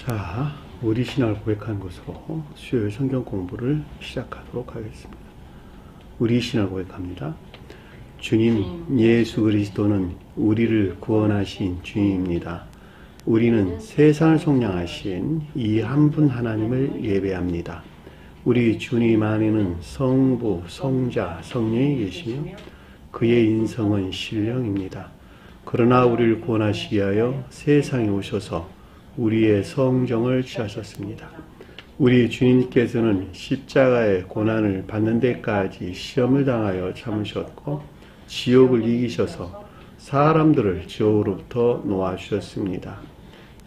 자, 우리 신앙을 고백하는 것으로 수요일 성경 공부를 시작하도록 하겠습니다. 우리 신앙을 고백합니다. 주님 예수 그리스도는 우리를 구원하신 주님입니다. 우리는 세상을 속량하신 이 한 분 하나님을 예배합니다. 우리 주님 안에는 성부, 성자, 성령이 계시며 그의 인성은 신령입니다. 그러나 우리를 구원하시기 위하여 세상에 오셔서 우리의 성정을 취하셨습니다. 우리 주님께서는 십자가의 고난을 받는 데까지 시험을 당하여 참으셨고 지옥을 이기셔서 사람들을 지옥으로부터 놓아주셨습니다.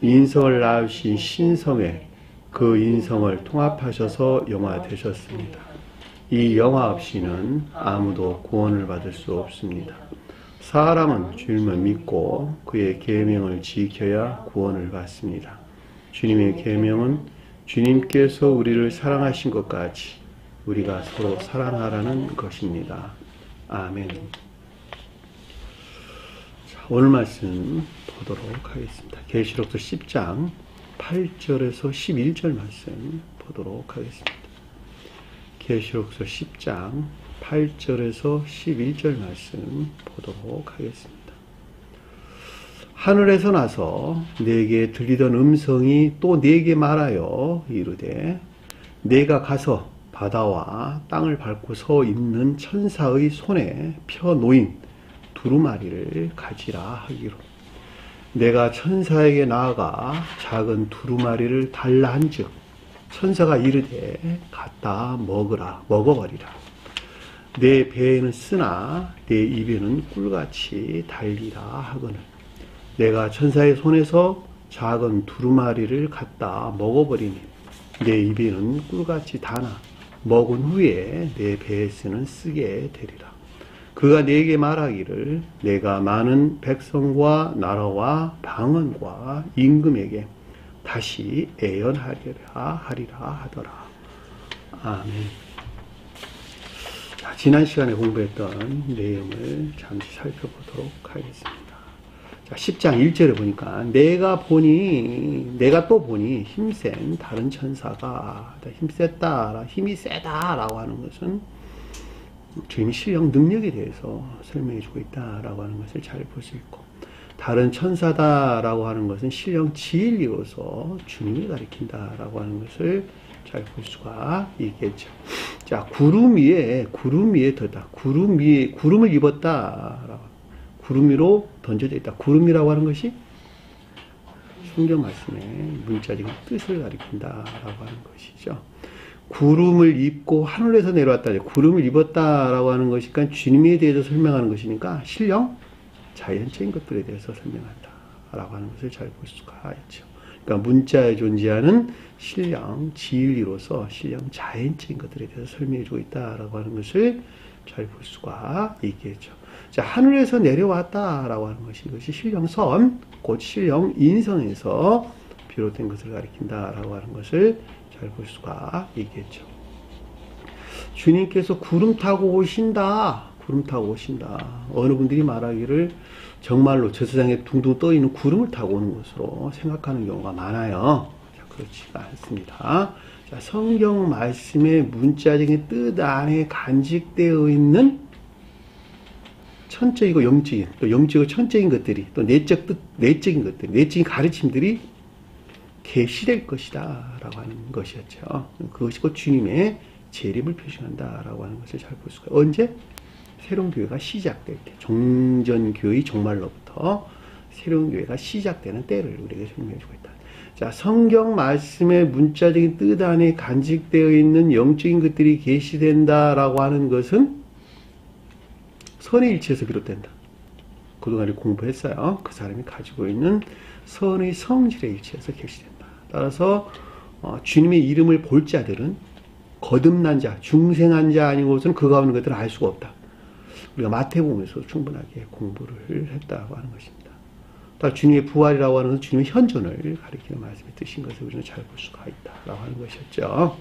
인성을 낳으신 신성에 그 인성을 통합하셔서 영화 되셨습니다. 이 영화 없이는 아무도 구원을 받을 수 없습니다. 사람은 주님을 믿고 그의 계명을 지켜야 구원을 받습니다. 주님의 계명은 주님께서 우리를 사랑하신 것 같이 우리가 서로 사랑하라는 것입니다. 아멘. 자, 오늘 말씀 보도록 하겠습니다. 계시록서 10장 8절에서 11절 말씀 보도록 하겠습니다. 계시록서 10장 8절에서 11절 말씀 보도록 하겠습니다. 하늘에서 나서 내게 들리던 음성이 또 내게 말하여 이르되 내가 가서 바다와 땅을 밟고 서 있는 천사의 손에 펴 놓인 두루마리를 가지라 하기로 내가 천사에게 나아가 작은 두루마리를 달라 한즉 천사가 이르되 갖다 먹어버리라. 내 배에는 쓰나 내 입에는 꿀같이 달리라 하거늘 내가 천사의 손에서 작은 두루마리를 갖다 먹어버리니 내 입에는 꿀같이 다나 먹은 후에 내 배에서는 쓰게 되리라. 그가 내게 말하기를 내가 많은 백성과 나라와 방언과 임금에게 다시 애연하리라 하더라. 아멘. 지난 시간에 공부했던 내용을 잠시 살펴보도록 하겠습니다. 자, 10장 1절에 보니까 내가 또 보니 힘센 다른 천사가 힘이 세다라고 하는 것은 주님의 실력 능력에 대해서 설명해 주고 있다라고 하는 것을 잘 볼 수 있고 다른 천사다라고 하는 것은 신령 지일리로서 주님을 가리킨다라고 하는 것을 잘 볼 수가 있겠죠. 자, 구름을 입었다. 구름 위로 던져져 있다. 구름이라고 하는 것이 성경 말씀의 문자적인 뜻을 가리킨다라고 하는 것이죠. 구름을 입고 하늘에서 내려왔다. 구름을 입었다라고 하는 것이니까 주님에 대해서 설명하는 것이니까 신령 자연적인 것들에 대해서 설명한다라고 하는 것을 잘 볼 수가 있죠. 그러니까 문자에 존재하는 신령 지일리로서 신령 자연적인 것들에 대해서 설명해주고 있다라고 하는 것을 잘 볼 수가 있겠죠. 자, 하늘에서 내려왔다라고 하는 것이 이것이 신령선, 곧 신령 인성에서 비롯된 것을 가리킨다라고 하는 것을 잘 볼 수가 있겠죠. 주님께서 구름 타고 오신다. 어느 분들이 말하기를 정말로 저 세상에 둥둥 떠 있는 구름을 타고 오는 것으로 생각하는 경우가 많아요. 자, 그렇지가 않습니다. 자, 성경 말씀의 문자적인 뜻 안에 간직되어 있는 천적이고 영적인, 또 영적이고 천적인 것들이, 또 내적인 것들, 내적인 가르침들이 계시될 것이다 라고 하는 것이었죠. 그것이 곧 주님의 재림을 표시한다라고 하는 것을 잘 볼 수가 있어요. 언제? 새로운 교회가 시작될 때, 종전교의 종말로부터 새로운 교회가 시작되는 때를 우리에게 설명해주고 있다. 자, 성경 말씀의 문자적인 뜻 안에 간직되어 있는 영적인 것들이 계시된다라고 하는 것은 선의 일치에서 비롯된다. 그동안에 공부했어요. 그 사람이 가지고 있는 선의 성질의 일치에서 계시된다. 따라서 주님의 이름을 볼 자들은 거듭난 자, 중생한 자 아니고서는 그 가운데 것들을 알 수가 없다. 우리가 마태복음에서 충분하게 공부를 했다고 하는 것입니다. 또 주님의 부활이라고 하는 것은 주님의 현존을 가리키는 말씀의 뜻인 것을 우리는 잘 볼 수가 있다라고 하는 것이었죠.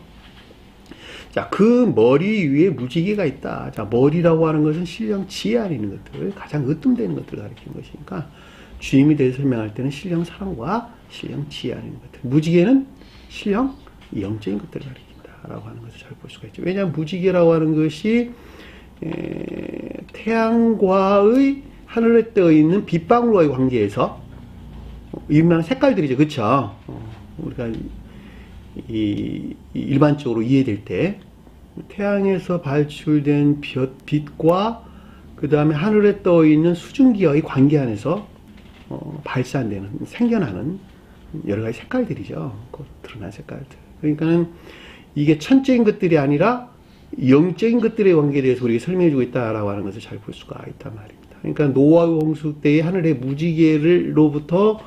자, 그 머리 위에 무지개가 있다. 자, 머리라고 하는 것은 신령 지혜 안에 있는 것들, 가장 으뜸되는 것들을 가리키는 것이니까 주님에 대해서 설명할 때는 신령 사랑과 신령 지혜 안에 있는 것들. 무지개는 신령 영적인 것들을 가리킨다라고 하는 것을 잘 볼 수가 있죠. 왜냐하면 무지개라고 하는 것이 태양과의 하늘에 떠 있는 빛방울과의 관계에서 유명한 색깔들이죠, 그렇죠? 우리가 일반적으로 이해될 때 태양에서 발출된 빛과 그 다음에 하늘에 떠 있는 수증기와의 관계 안에서 발산되는, 생겨나는 여러 가지 색깔들이죠. 드러난 색깔들. 그러니까는 이게 천적인 것들이 아니라 영적인 것들의 관계에 대해서 우리가 설명해주고 있다라고 하는 것을 잘 볼 수가 있단 말입니다. 그러니까 노아의 홍수 때의 하늘의 무지개로부터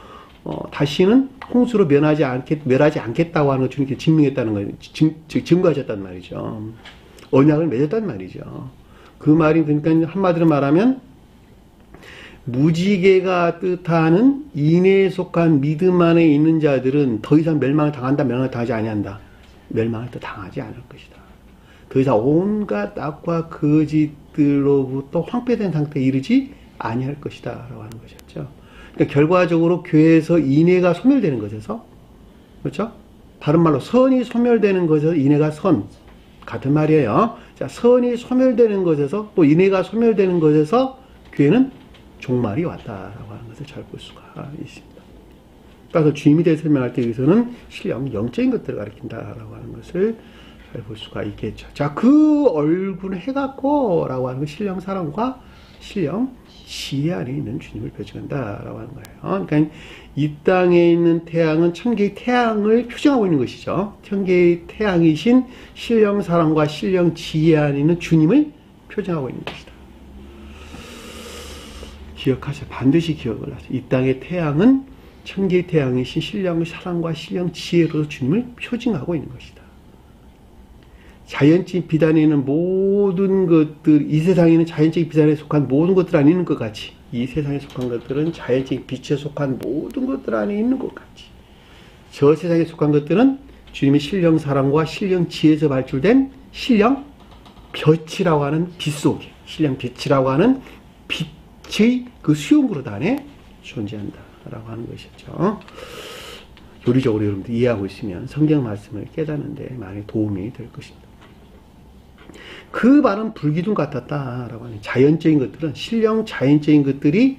다시는 홍수로 멸하지 않겠다고 하는 걸 주님께 증명했다는 거예요. 증거하셨단 말이죠. 언약을 맺었단 말이죠. 그 말이 그러니까 한마디로 말하면 무지개가 뜻하는 인애에 속한 믿음 안에 있는 자들은 더 이상 멸망을 당한다, 멸망을 당하지 아니한다. 멸망을 또 당하지 않을 것이다. 더 이상 온갖 악과 거짓들로부터 황폐된 상태에 이르지 아니할 것이다 라고 하는 것이었죠. 그러니까 결과적으로 교회에서 인애가 소멸되는 것에서, 그렇죠? 다른 말로 선이 소멸되는 것에서 인애가 같은 말이에요. 자, 선이 소멸되는 것에서 또 인애가 소멸되는 것에서 교회는 종말이 왔다라고 하는 것을 잘 볼 수가 있습니다. 따라서 주님에 대해 설명할 때 여기서는 신령 영적인 것들을 가리킨다라고 하는 것을 잘 볼 수가 있겠죠. 자, 그 얼굴을 해갖고 라고 하는 건 신령 사랑과 신령 지혜 안에 있는 주님을 표징한다라고 하는 거예요. 그러니까 이 땅에 있는 태양은 천개의 태양을 표징하고 있는 것이죠. 천개의 태양이신 신령 사랑과 신령 지혜 안에 있는 주님을 표징하고 있는 것이다. 기억하세요. 반드시 기억을 하세요. 이 땅의 태양은 천개의 태양이신 신령 사랑과 신령 지혜로 주님을 표징하고 있는 것이다. 자연적인 비단에 있는 모든 것들, 이 세상에는 자연적인 비단에 속한 모든 것들 안에 있는 것 같이, 이 세상에 속한 것들은 자연적인 빛에 속한 모든 것들 안에 있는 것 같이, 저 세상에 속한 것들은 주님의 신령 사랑과 신령 지혜에서 발출된 신령 빛이라고 하는 빛 속에, 신령 빛이라고 하는 빛의 그 수용 그릇 안에 존재한다라고 하는 것이죠. 교리적으로 여러분들 이해하고 있으면 성경 말씀을 깨닫는데 많이 도움이 될 것입니다. 그 말은 불기둥 같았다라고 하는 자연적인 것들은 신령 자연적인 것들이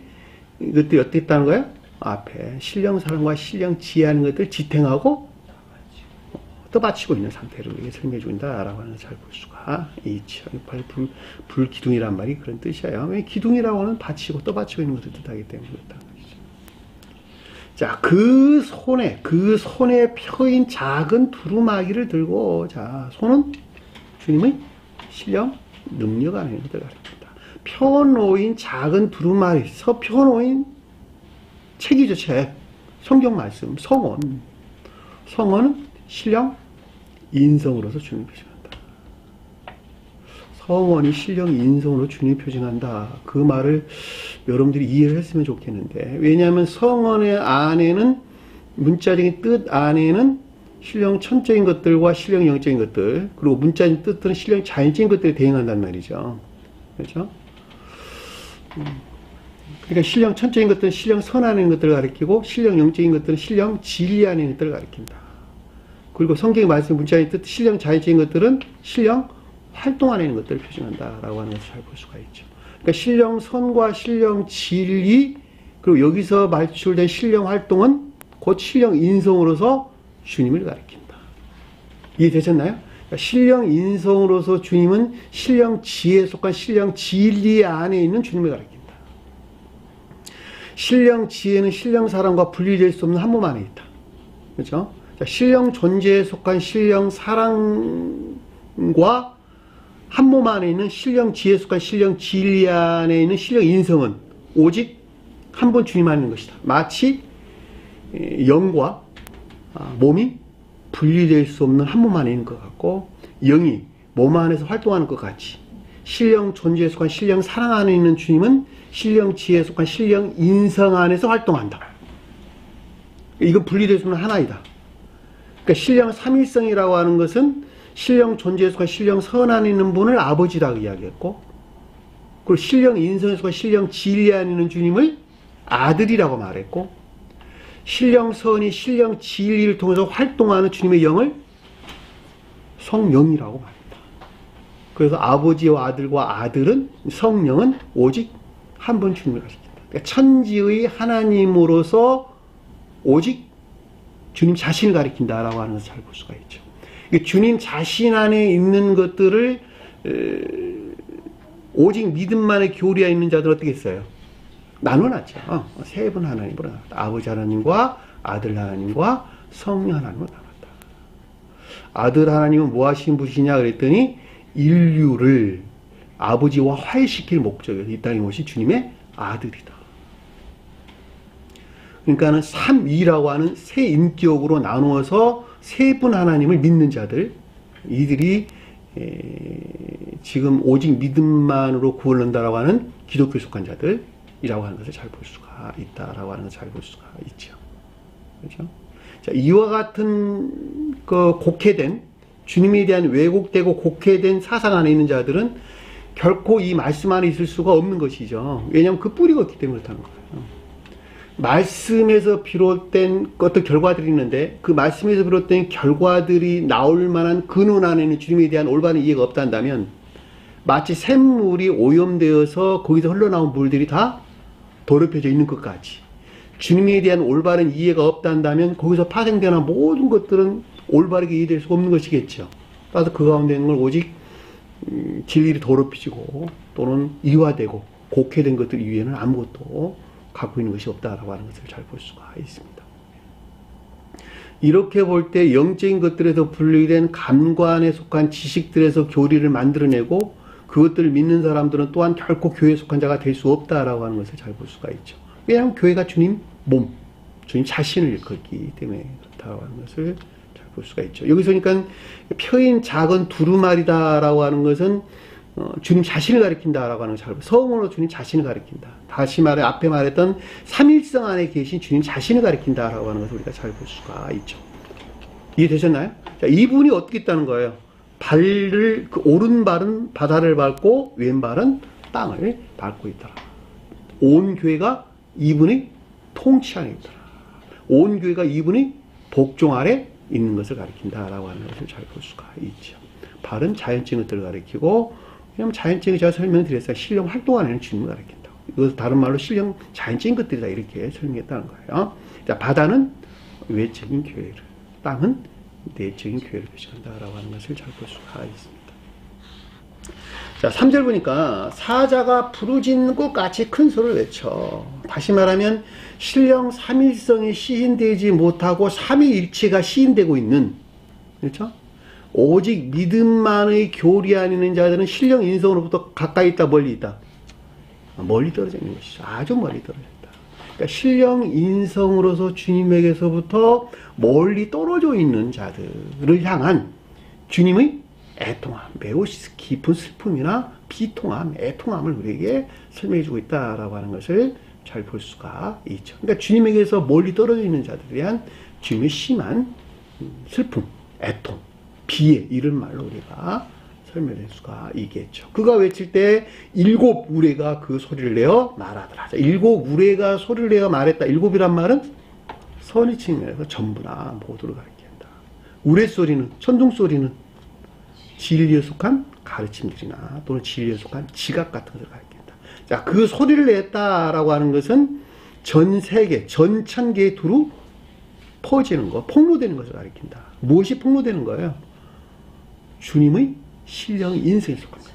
어떻게 했다는 거예요? 앞에 신령 사랑과 신령 지혜하는 것들을 지탱하고 떠받치고 있는 상태로 이게 설명해 준다라고 하는 잘 볼 수가 있죠. 불기둥이란 말이 그런 뜻이에요. 왜 기둥이라고 하는 받치고 떠받치고 있는 것을 뜻하기 때문에 그렇다는 것이죠. 자, 그 손에 펴인 작은 두루마기를 들고, 자, 손은 주님의 신령 능력 안에 있는 것을 가리킵니다. 펴놓인 작은 두루마리, 펴놓인 책이죠, 책. 성경 말씀, 성원. 성원은 신령 인성으로서 주님 표징한다. 성원이 신령 인성으로 주님 표징한다. 그 말을 여러분들이 이해를 했으면 좋겠는데, 왜냐하면 성원의 안에는, 문자적인 뜻 안에는 신령 천적인 것들과 신령 영적인 것들, 그리고 문자적인 뜻들은 신령 자연적인 것들에 대응한단 말이죠. 그렇죠? 그러니까 신령 천적인 것들은 신령 선 안에 있는 것들을 가리키고, 신령 영적인 것들은 신령 진리 안에 있는 것들을 가리킨다. 그리고 성경의 말씀 문자적인 뜻, 신령 자연적인 것들은 신령 활동 안에 있는 것들을 표징한다라고 하는 것을 잘 볼 수가 있죠. 그러니까 신령 선과 신령 진리, 그리고 여기서 발출된 신령 활동은 곧 신령 인성으로서 주님을 가리킨다. 이해되셨나요? 그러니까 신령 인성으로서 주님은 신령 지혜에 속한 신령 진리 안에 있는 주님을 가리킨다. 신령 지혜는 신령 사랑과 분리될 수 없는 한 몸 안에 있다. 그렇죠? 신령 존재에 속한 신령 사랑과 한 몸 안에 있는 신령 지혜에 속한 신령 진리 안에 있는 신령 인성은 오직 한 번 주님 안에 있는 것이다. 마치 영과 몸이 분리될 수 없는 한 몸 안에 있는 것 같고, 영이 몸 안에서 활동하는 것 같이 신령 존재에 속한 신령 사랑 안에 있는 주님은 신령 지혜에 속한 신령 인성 안에서 활동한다. 이건 분리될 수 없는 하나이다. 그러니까 신령 삼일성이라고 하는 것은 신령 존재에 속한 신령 선 안에 있는 분을 아버지라고 이야기했고, 그리고 신령 인성에 속한 신령 진리 안에 있는 주님을 아들이라고 말했고, 신령 선이 신령 진리를 통해서 활동하는 주님의 영을 성령이라고 말합니다. 그래서 아버지와 아들과 아들은 성령은 오직 한 번 주님을 가리킨다. 그러니까 천지의 하나님으로서 오직 주님 자신을 가리킨다라고 하는 것을 잘 볼 수가 있죠. 그러니까 주님 자신 안에 있는 것들을 오직 믿음만에 교리하여 있는 자들 어떻게 했어요? 나눠놨죠. 세 분 하나님으로 나눴다. 아버지 하나님과 아들 하나님과 성령 하나님으로 나눴다. 아들 하나님은 뭐 하신 분이냐 그랬더니 인류를 아버지와 화해시킬 목적이어서 이 땅에 오신 주님의 아들이다. 그러니까는 삼위라고 하는 세 인격으로 나누어서 세 분 하나님을 믿는 자들, 이들이 지금 오직 믿음만으로 구원한다라고 하는 기독교에 속한 자들이라고 하는 것을 잘 볼 수가 있다라고 하는 것을 잘 볼 수가 있죠. 그렇죠? 자, 이와 같은 곡해된 주님에 대한 왜곡되고 곡해된 사상 안에 있는 자들은 결코 이 말씀 안에 있을 수가 없는 것이죠. 왜냐하면 그 뿌리가 없기 때문에 그렇다는 거예요. 말씀에서 비롯된 어떤 결과들이 있는데 그 말씀에서 비롯된 결과들이 나올 만한 근원 안에는 주님에 대한 올바른 이해가 없단다면 마치 샘물이 오염되어서 거기서 흘러나온 물들이 다 더럽혀져 있는 것까지 주님에 대한 올바른 이해가 없단다면 거기서 파생되는 모든 것들은 올바르게 이해될 수가 없는 것이겠죠. 따라서 그 가운데 있는 걸 오직 진리를 더럽히고 또는 이화되고 곡해된 것들 이외에는 아무것도 갖고 있는 것이 없다라고 하는 것을 잘 볼 수가 있습니다. 이렇게 볼 때 영적인 것들에서 분리된 감관에 속한 지식들에서 교리를 만들어내고 그것들을 믿는 사람들은 또한 결코 교회에 속한 자가 될 수 없다라고 하는 것을 잘 볼 수가 있죠. 왜냐하면 교회가 주님 몸, 주님 자신을 일컫기 때문에 그렇다고 하는 것을 잘 볼 수가 있죠. 여기서 그러니까 펴인 작은 두루마리다라고 하는 것은 주님 자신을 가리킨다라고 하는 걸 잘 보고 성으로 주님 자신을 가리킨다. 다시 말해 앞에 말했던 삼일성 안에 계신 주님 자신을 가리킨다라고 하는 것을 우리가 잘 볼 수가 있죠. 이해되셨나요? 자, 이분이 어떻게 있다는 거예요? 발을 오른발은 바다를 밟고 왼발은 땅을 밟고 있더라. 온 교회가 이분의 통치 안에 있더라. 온 교회가 이분의 복종 아래 있는 것을 가리킨다라고 하는 것을 잘 볼 수가 있죠. 발은 자연적인 것들을 가리키고 왜냐하면 자연적인 제가 설명드렸어요. 신령 활동 안에는 주님을 가리킨다고. 이것은 다른 말로 신령 자연적인 것들이다 이렇게 설명했다는 거예요. 자, 바다는 외적인 교회를, 땅은 내적인 교회를 표시한다라고 하는 것을 잘 볼 수가 있습니다. 자, 3절 보니까 사자가 부르짖는 것 같이 큰 소리를 외쳐. 다시 말하면 신령 삼일성이 시인되지 못하고 삼위일체가 시인되고 있는, 그렇죠? 오직 믿음만의 교리 안에 있는 자들은 신령 인성으로부터 가까이 있다 멀리 있다? 멀리 떨어져 있는 것이죠. 아주 멀리 떨어져 있다. 그러니까 신령 인성으로서 주님에게서부터 멀리 떨어져 있는 자들을 향한 주님의 애통함, 매우 깊은 슬픔이나 비통함, 애통함을 우리에게 설명해 주고 있다라고 하는 것을 잘 볼 수가 있죠. 그러니까 주님에게서 멀리 떨어져 있는 자들에 대한 주님의 심한 슬픔, 애통, 비애, 이런 말로 우리가 설명할 수가 있겠죠. 그가 외칠 때 일곱 우레가 그 소리를 내어 말하더라. 자, 일곱 우레가 소리를 내어 말했다. 일곱이란 말은 선의 측면에서 전부나 모두를 가리킨다. 우레 소리는, 천둥 소리는 진리에 속한 가르침들이나 또는 진리에 속한 지각 같은 것을 가리킨다. 자, 그 소리를 냈다라고 하는 것은 전 세계, 전 천계에 두루 퍼지는 것, 폭로되는 것을 가리킨다. 무엇이 폭로되는 거예요? 주님의 신령 인생에 속한 것들.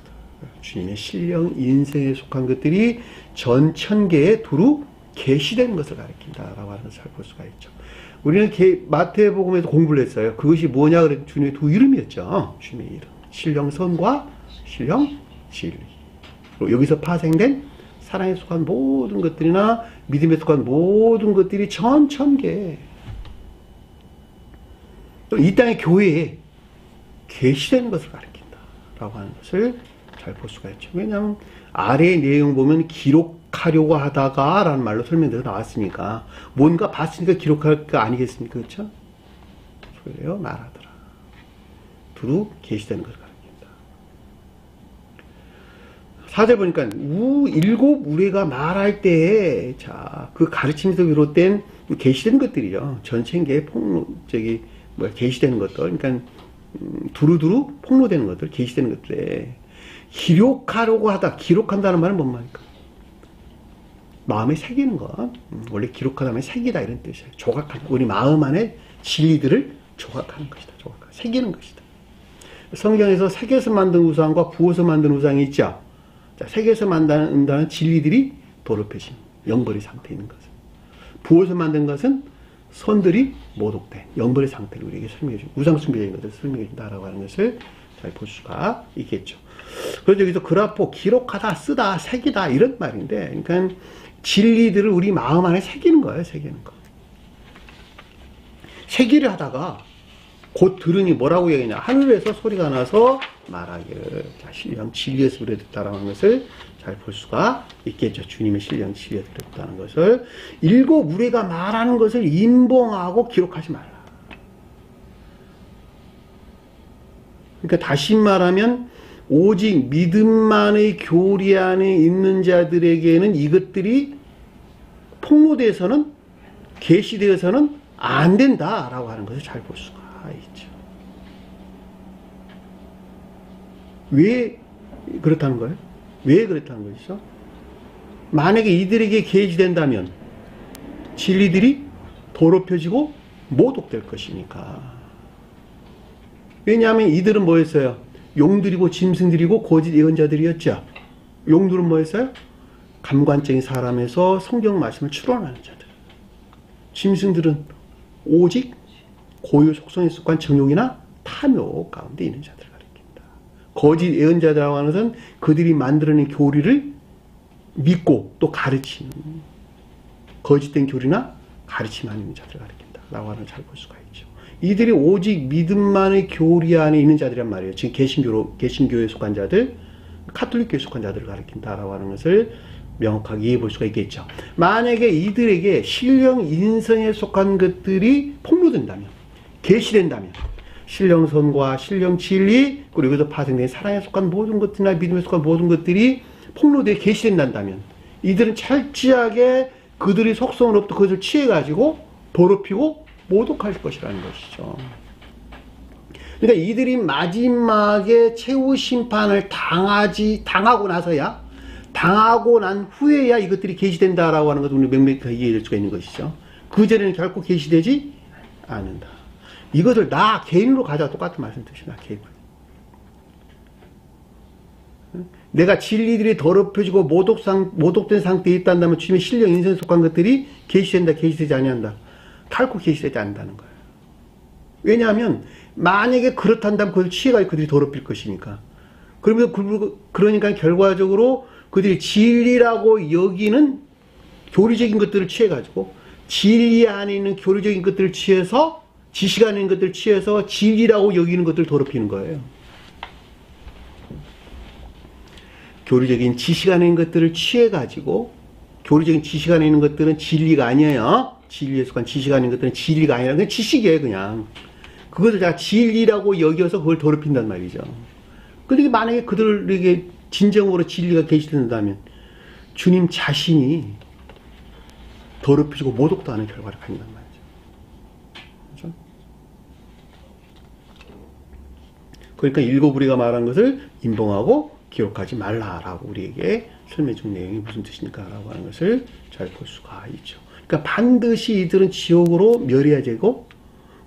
주님의 신령 인생에 속한 것들이 전 천계에 두루 계시되는 것을 가리킨다라고 하는 것을 잘 볼 수가 있죠. 우리는 마태복음에서 공부를 했어요. 그것이 뭐냐 그랬더니 주님의 두 이름이었죠. 주님의 이름. 신령 선과 신령 진리. 그리고 여기서 파생된 사랑에 속한 모든 것들이나 믿음에 속한 모든 것들이 전 천계에 또 이 땅의 교회에 계시되는 것을 가리킨다라고 하는 것을 잘 볼 수가 있죠. 왜냐하면 아래의 내용 보면 기록하려고 하다가 라는 말로 설명돼서 나왔으니까 뭔가 봤으니까 기록할 거 아니겠습니까? 그렇죠? 그래요. 말하더라. 두루 계시되는 것을 가리킨다. 4절 보니까 일곱 우레가 말할 때에 자, 그 가르침에서 비롯된 계시된 것들이죠. 전체계에 계시되는 것들, 그러니까 두루두루 폭로되는 것들, 계시되는 것들에 기록하려고 하다. 기록한다는 말은 뭔 말입니까? 마음에 새기는 것. 원래 기록하다 하면 새기다 이런 뜻이에요. 조각하는, 우리 마음 안에 진리들을 조각하는 것이다. 새기는 것이다. 성경에서 새겨서 만든 우상과 부어서 만든 우상이 있죠. 자, 새겨서 만든다는 진리들이 더럽혀진 영벌의 상태에 있는 것은, 부어서 만든 것은 선들이 모독된 영벌의 상태를 우리에게 설명해 줍니다. 우상 숭배적인 것을 설명해 준다라고 하는 것을 잘 볼 수가 있겠죠. 그래서 여기서 그라포, 기록하다, 쓰다, 새기다 이런 말인데, 그러니까 진리들을 우리 마음 안에 새기는 거예요. 새기는 거. 새기를 하다가 곧 들으니 뭐라고 얘기하냐. 하늘에서 소리가 나서 말하기를. 자, 신령 진리에서 그래 듣다라는 것을 잘 볼 수가 있겠죠. 주님의 신령 진리에서 그래 듣다는 것을. 일곱 우레가 말하는 것을 임봉하고 기록하지 말라. 그러니까 다시 말하면 오직 믿음만의 교리 안에 있는 자들에게는 이것들이 폭로되어서는, 계시되어서는 안 된다라고 하는 것을 잘 볼 수가 있죠. 왜 그렇다는 거예요? 왜 그렇다는 것이죠? 만약에 이들에게 계시된다면 진리들이 더럽혀지고 모독될 것이니까. 왜냐하면 이들은 뭐였어요? 용들이고 짐승들이고 거짓 예언자들이었죠. 용들은 뭐였어요? 감관적인 사람에서 성경 말씀을 추론하는 자들. 짐승들은 오직 고유 속성에 속한 정욕이나 탐욕 가운데 있는 자들을 가리킨다. 거짓 예언자들이라고 하는 것은 그들이 만들어낸 교리를 믿고 또 가르치는, 거짓된 교리나 가르침만 있는 자들을 가리킨다 라고 하는 걸 잘 볼 수가 있죠. 이들이 오직 믿음만의 교리 안에 있는 자들이란 말이에요. 지금 개신교에 속한 자들, 카톨릭교에 속한 자들을 가리킨다라고 하는 것을 명확하게 이해해 볼 수가 있겠죠. 만약에 이들에게 신령 인성에 속한 것들이 폭로된다면, 계시된다면, 신령선과 신령 진리, 그리고 여기서 파생된 사랑에 속한 모든 것들이나 믿음에 속한 모든 것들이 폭로되어 계시된다면, 이들은 철저하게 그들의 속성으로부터 그것을 취해가지고 더럽히고 모독할 것이라는 것이죠. 그러니까 이들이 마지막에 최후 심판을 당하고 나서야, 당하고 난 후에야 이것들이 계시된다라고 하는 것을 우리 명백하게 이해할 수가 있는 것이죠. 그 전에는 결코 계시되지 않는다. 이것을 나 개인으로 가져와 똑같은 말씀 뜻이 나 개인. 내가 진리들이 더럽혀지고 모독된 상태에 있다면 주님의 신령 인생에 속한 것들이 계시된다, 계시되지 아니한다. 결코 계시되지 않는다는 거예요. 왜냐하면 만약에 그렇단다면 그걸 취해가지고 그들이 더럽힐 것이니까. 그러니까 결과적으로 그들이 진리라고 여기는 교리적인 것들을 취해가지고 진리 안에 있는 교리적인 것들을 취해서, 지식 안에 있는 것들을 취해서 진리라고 여기는 것들을 더럽히는 거예요. 교리적인 지식 안에 있는 것들을 취해가지고, 교리적인 지식 안에 있는 것들은 진리가 아니에요. 진리에 속한 지식 안에 있는 것들은 진리가 아니라 그냥 지식이에요. 그냥 그것을 다 진리라고 여겨서 그걸 더럽힌단 말이죠. 그런데 만약에 그들에게 진정으로 진리가 계시된다면 주님 자신이 더럽혀지고 모독도 하는 결과를 가진단 말이죠. 그렇죠? 그러니까 일곱 우리가 말한 것을 임봉하고 기록하지 말라라고 우리에게 설명해 준 내용이 무슨 뜻입니까? 라고 하는 것을 잘 볼 수가 있죠. 그러니까 반드시 이들은 지옥으로 멸해야 되고,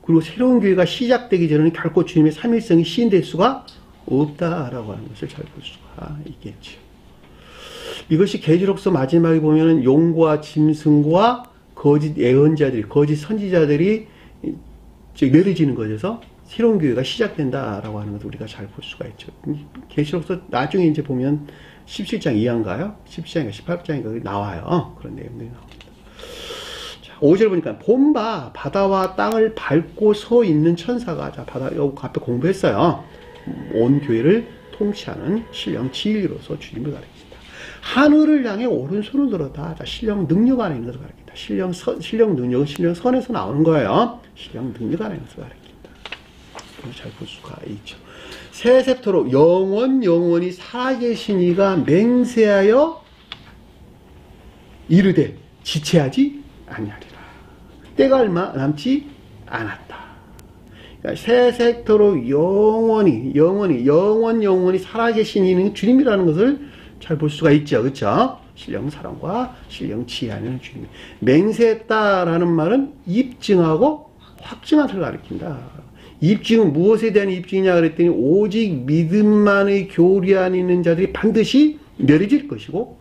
그리고 새로운 교회가 시작되기 전에는 결코 주님의 삼일성이 시인될 수가 없다라고 하는 것을 잘 볼 수가 있겠죠. 이것이 계시록서 마지막에 보면은 용과 짐승과 거짓 예언자들이, 거짓 선지자들이 멸해지는 것에서 새로운 교회가 시작된다라고 하는 것을 우리가 잘 볼 수가 있죠. 계시록서 나중에 이제 보면 17장 이하인가요? 17장인가 18장인가 나와요. 그런 내용들이 나옵니다. 5절 보니까 본바 바다와 땅을 밟고 서 있는 천사가, 자, 바다 여기 앞에 공부했어요. 온 교회를 통치하는 신령 진리로서 주님을 가리킨다. 하늘을 향해 오른손을 들었다. 자, 신령 능력 안에 있는 것을 가리킨다. 신령 능력은 신령 선에서 나오는 거예요. 신령 능력 안에 있는 것을 가리킨다. 잘 볼 수가 있죠. 세세토록 영원히 살아계신 이가 맹세하여 이르되 지체하지 아니하리라. 때가 얼마 남지 않았다. 그러니까 세세토록 영원히 살아계신 이는 주님이라는 것을 잘 볼 수가 있죠. 그렇죠? 신령 사랑과 신령 지혜하는 주님. 맹세했다라는 말은 입증하고 확증한 것을 가리킨다. 입증은 무엇에 대한 입증이냐 그랬더니 오직 믿음만의 교리 안에 있는 자들이 반드시 멸해질 것이고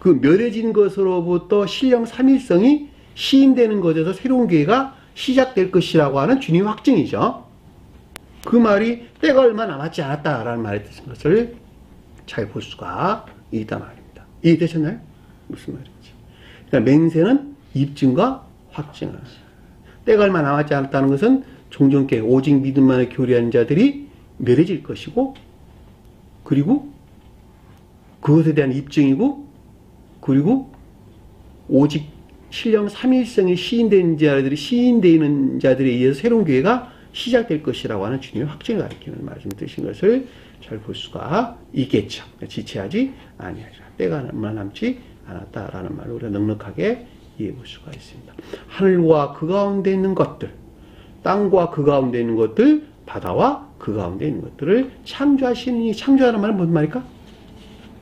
그 멸해진 것으로부터 신령 삼일성이 시인되는 것에서 새로운 교회가 시작될 것이라고 하는 주님의 확증이죠. 그 말이 때가 얼마 남았지 않았다라는 말에 뜻인 것을 잘 볼 수가 있단 말입니다. 이해되셨나요? 무슨 말인지. 그러니까 맹세는 입증과 확증을. 때가 얼마 남았지 않았다는 것은 종전께 오직 믿음만을 교리하는 자들이 멸해질 것이고 그리고 그것에 대한 입증이고 그리고 오직 신령 삼일성이 시인되는 자들에 의해서 새로운 교회가 시작될 것이라고 하는 주님의 확증을 가리키는 말씀 뜻인 것을 잘 볼 수가 있겠죠. 지체하지 아니하리라. 때가 얼마 남지 않았다라는 말을 우리가 넉넉하게 이해해 볼 수가 있습니다. 하늘과 그 가운데 있는 것들, 땅과 그 가운데 있는 것들, 바다와 그 가운데 있는 것들을 창조하시는 이 창조하는 말은 무슨 말일까?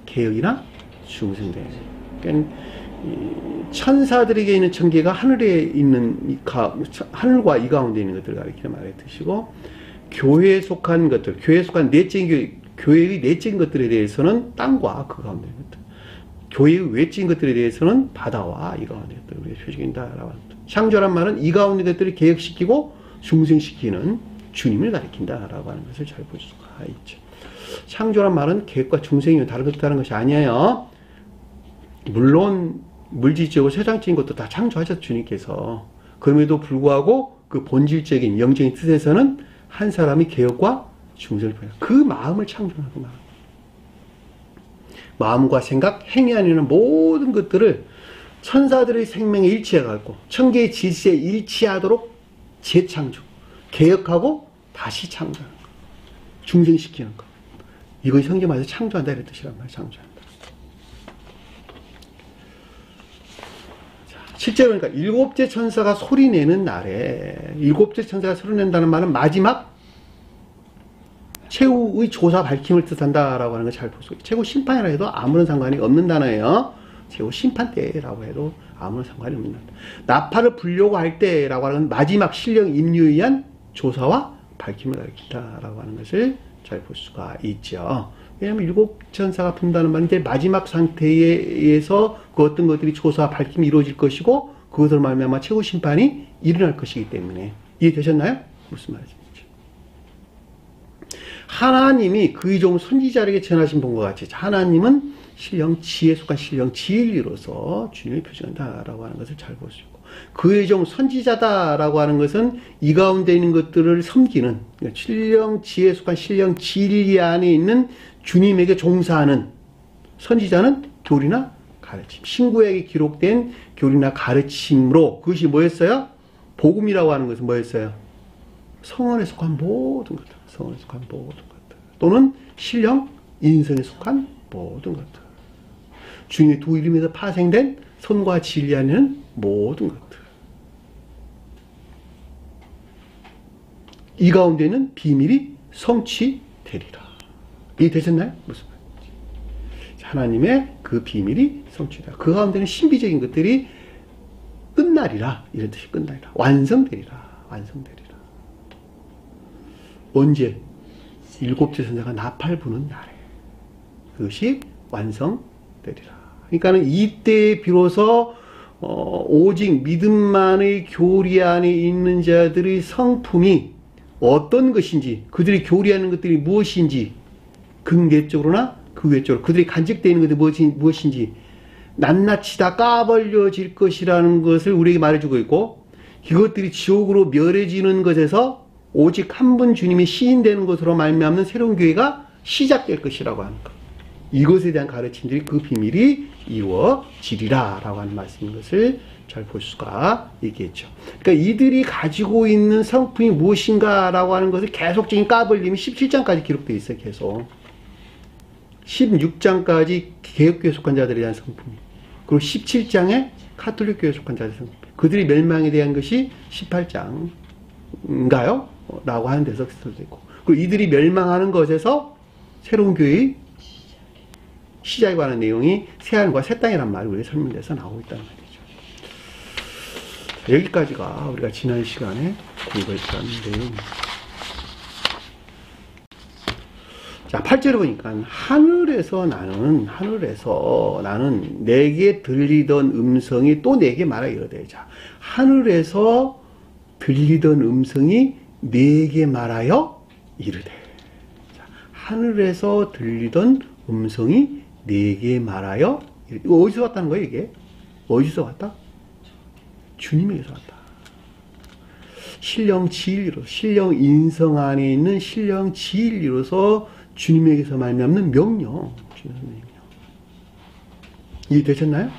개혁이나 중생대. 그러니까 천사들에게 있는 천계가 하늘에 있는 하늘과 이 가운데 있는 것들을 가리키는 말의 뜻이고 교회에 속한 것들, 교회에 속한 교회의 내적인 것들에 대해서는 땅과 그 가운데 있는 것들, 교회의 외적인 것들에 대해서는 바다와 이 가운데 있는 것들을 표시한다라고 합니다. 창조란 말은 이 가운데 것들을 개혁시키고 중생시키는 주님을 가리킨다라고 하는 것을 잘 볼 수가 있죠. 창조란 말은 개혁과 중생이 다르다는 것이 아니에요. 물론 물질적이고 세상적인 것도 다 창조하셨죠, 주님께서. 그럼에도 불구하고 그 본질적인 영적인 뜻에서는 한 사람이 개혁과 중생을 표현해요. 그 마음을 창조하는 마음. 마음과 생각, 행위 안에 있는 모든 것들을 천사들의 생명에 일치해갖고 천계의 질서에 일치하도록 재창조, 개혁하고 다시 창조하는 것. 중생시키는 것. 이것이 성경 말에서 창조한다 이런 뜻이란 말이에요. 창조한다. 실제로 그러니까 일곱째 천사가 소리내는 날에 일곱째 천사가 소리낸다는 말은 마지막 최후의 조사 밝힘을 뜻한다라고 하는 걸 잘 볼 수 있어요. 최후 심판이라 해도 아무런 상관이 없는 단어예요. 최후 심판 때라고 해도 아무런 상관이 없는 단어. 나팔을 불려고 할 때라고 하는 마지막 신령 임류에 의한 조사와 밝힘을 가리킨다라고 하는 것을 잘 볼 수가 있죠. 왜냐하면 일곱 천사가 분다는 말은 이제 마지막 상태에서 그 어떤 것들이 조사와 밝힘이 이루어질 것이고 그것으로 말미암아 최후 심판이 일어날 것이기 때문에 이해되셨나요? 무슨 말인지. 하나님이 그의 종 선지자에게 전하신 본과 같이 하나님은 신령 지혜에 속한 신령 진리로서 주님을 표시한다라고 하는 것을 잘 볼 수 있고 그의 종 선지자다라고 하는 것은 이 가운데 있는 것들을 섬기는 신령 지혜에 속한 신령 진리 안에 있는 주님에게 종사하는 선지자는 교리나 가르침, 신구약에 기록된 교리나 가르침으로 그것이 뭐였어요? 복음이라고 하는 것은 뭐였어요? 성언에 속한 모든 것들, 성언에 속한 모든 것들 또는 신령 인성에 속한 모든 것들 주님의 두 이름에서 파생된 선과 진리 안에 있는 모든 것들 이 가운데 있는 비밀이 성취되리라. 이해되셨나요? 무슨 말인지. 하나님의 그 비밀이 성취되리라. 그 가운데는 신비적인 것들이 끝나리라. 이런 뜻이 끝나리라. 완성되리라. 완성되리라. 언제? 일곱째 천사가 나팔 부는 날에 그것이 완성되리라. 그러니까는 이때에 비로소 오직 믿음만의 교리 안에 있는 자들의 성품이 어떤 것인지 그들이 교리하는 것들이 무엇인지 극내적으로나 그 외적으로 그들이 간직되어 있는 것들이 무엇인지 낱낱이 다 까발려질 것이라는 것을 우리에게 말해주고 있고 이것들이 지옥으로 멸해지는 것에서 오직 한 분 주님이 시인되는 것으로 말미암는 새로운 교회가 시작될 것이라고 하는 것. 이것에 대한 가르침들이 그 비밀이 이루어지리라 라고 하는 말씀인 것을 잘 잘 볼 수가 있겠죠. 그러니까 이들이 가지고 있는 성품이 무엇인가라고 하는 것을 계속적인 까불림이 17장까지 기록되어 있어요. 계속 16장까지 개혁교회 속한 자들에 대한 성품, 그리고 17장에 카톨릭교회 속한 자들의 성품, 그들이 멸망에 대한 것이 18장인가요? 라고 하는 데서 있고, 그리고 이들이 멸망하는 것에서 새로운 교회의 시작에 관한 내용이 새하늘과 새 땅이란 말이 우리 설명돼서 나오고 있다는 말이죠. 여기까지가 우리가 지난 시간에 공부했던 내용입니다. 자, 8절에 보니까 하늘에서 나는 내게 들리던 음성이 또 내게 말하 이르되. 자, 하늘에서 들리던 음성이 내게 말하여 이르되. 자, 하늘에서 들리던 음성이 내게 말하여 이르되. 이거 어디서 왔다는 거예요, 이게? 어디서 왔다? 주님에게서 왔다. 신령 진리로서, 신령 인성 안에 있는 신령 진리로서 주님에게서 말미암는 명령. 이해되셨나요?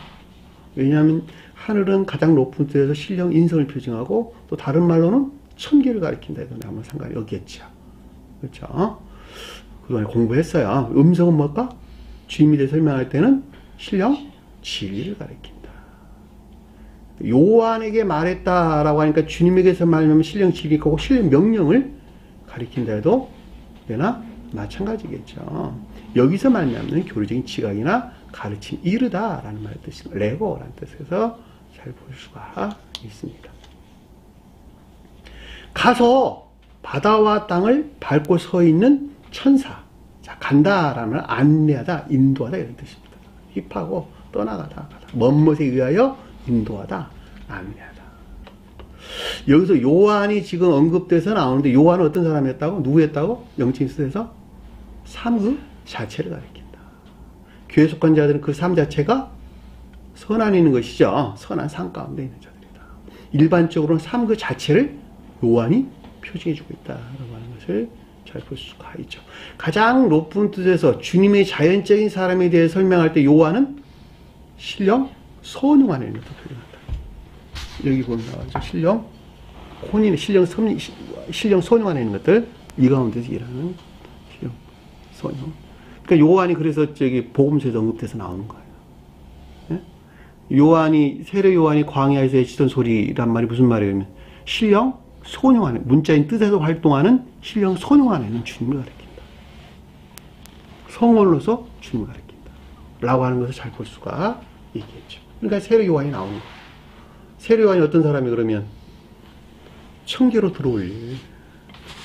왜냐하면 하늘은 가장 높은 데에서 신령 인성을 표징하고, 또 다른 말로는 천계를 가리킨다 해도 아무 상관이 없겠죠. 그렇죠? 그동안에 공부했어요. 음성은 뭘까? 주님에 대해 설명할 때는 신령 진리를 가리킨다. 요한에게 말했다라고 하니까 주님에게서 말하면 신령 진리고 신령 명령을 가리킨다 해도 되나? 마찬가지겠죠. 여기서 말하면 교리적인 지각이나 가르침 이르다라는 말의 뜻이 레고라는 뜻에서 잘 볼 수가 있습니다. 가서 바다와 땅을 밟고 서 있는 천사. 자, 간다라는 안내하다, 인도하다 이런 뜻입니다. 힙하고 떠나가다, 먼 못에 의하여 인도하다, 안내하다. 여기서 요한이 지금 언급돼서 나오는데, 요한은 어떤 사람이었다고? 누구였다고? 영적인 뜻에서 삶 그 자체를 가리킨다. 교회 속한 자들은 그 삶 자체가 선안에 있는 것이죠. 선한 삶 가운데 있는 자들이다. 일반적으로는 삶 그 자체를 요한이 표징해주고 있다라고 하는 것을 잘 볼 수가 있죠. 가장 높은 뜻에서 주님의 자연적인 사람에 대해 설명할 때 요한은 신령 선용 안에 있는 것을 표현한다. 여기 보면 나와죠. 신령 혼인, 신령 선용 안에 있는 것들, 이 가운데서 일하는 신령 선용. 그러니까 요한이 그래서 저기 복음서에서 언급돼서 나오는 거예요. 예? 요한이, 세례 요한이 광야에서 외치던 소리란 말이 무슨 말이냐면 신령 선용 안에, 문자인 뜻에서 활동하는 신령 선용 안에는 주님을 가리킨다. 성원으로서 주님을 가리킨다. 라고 하는 것을 잘 볼 수가 있겠죠. 그러니까 세례 요한이 나오는 거예요. 세례 요한이 어떤 사람이 그러면 천계로 들어올 일,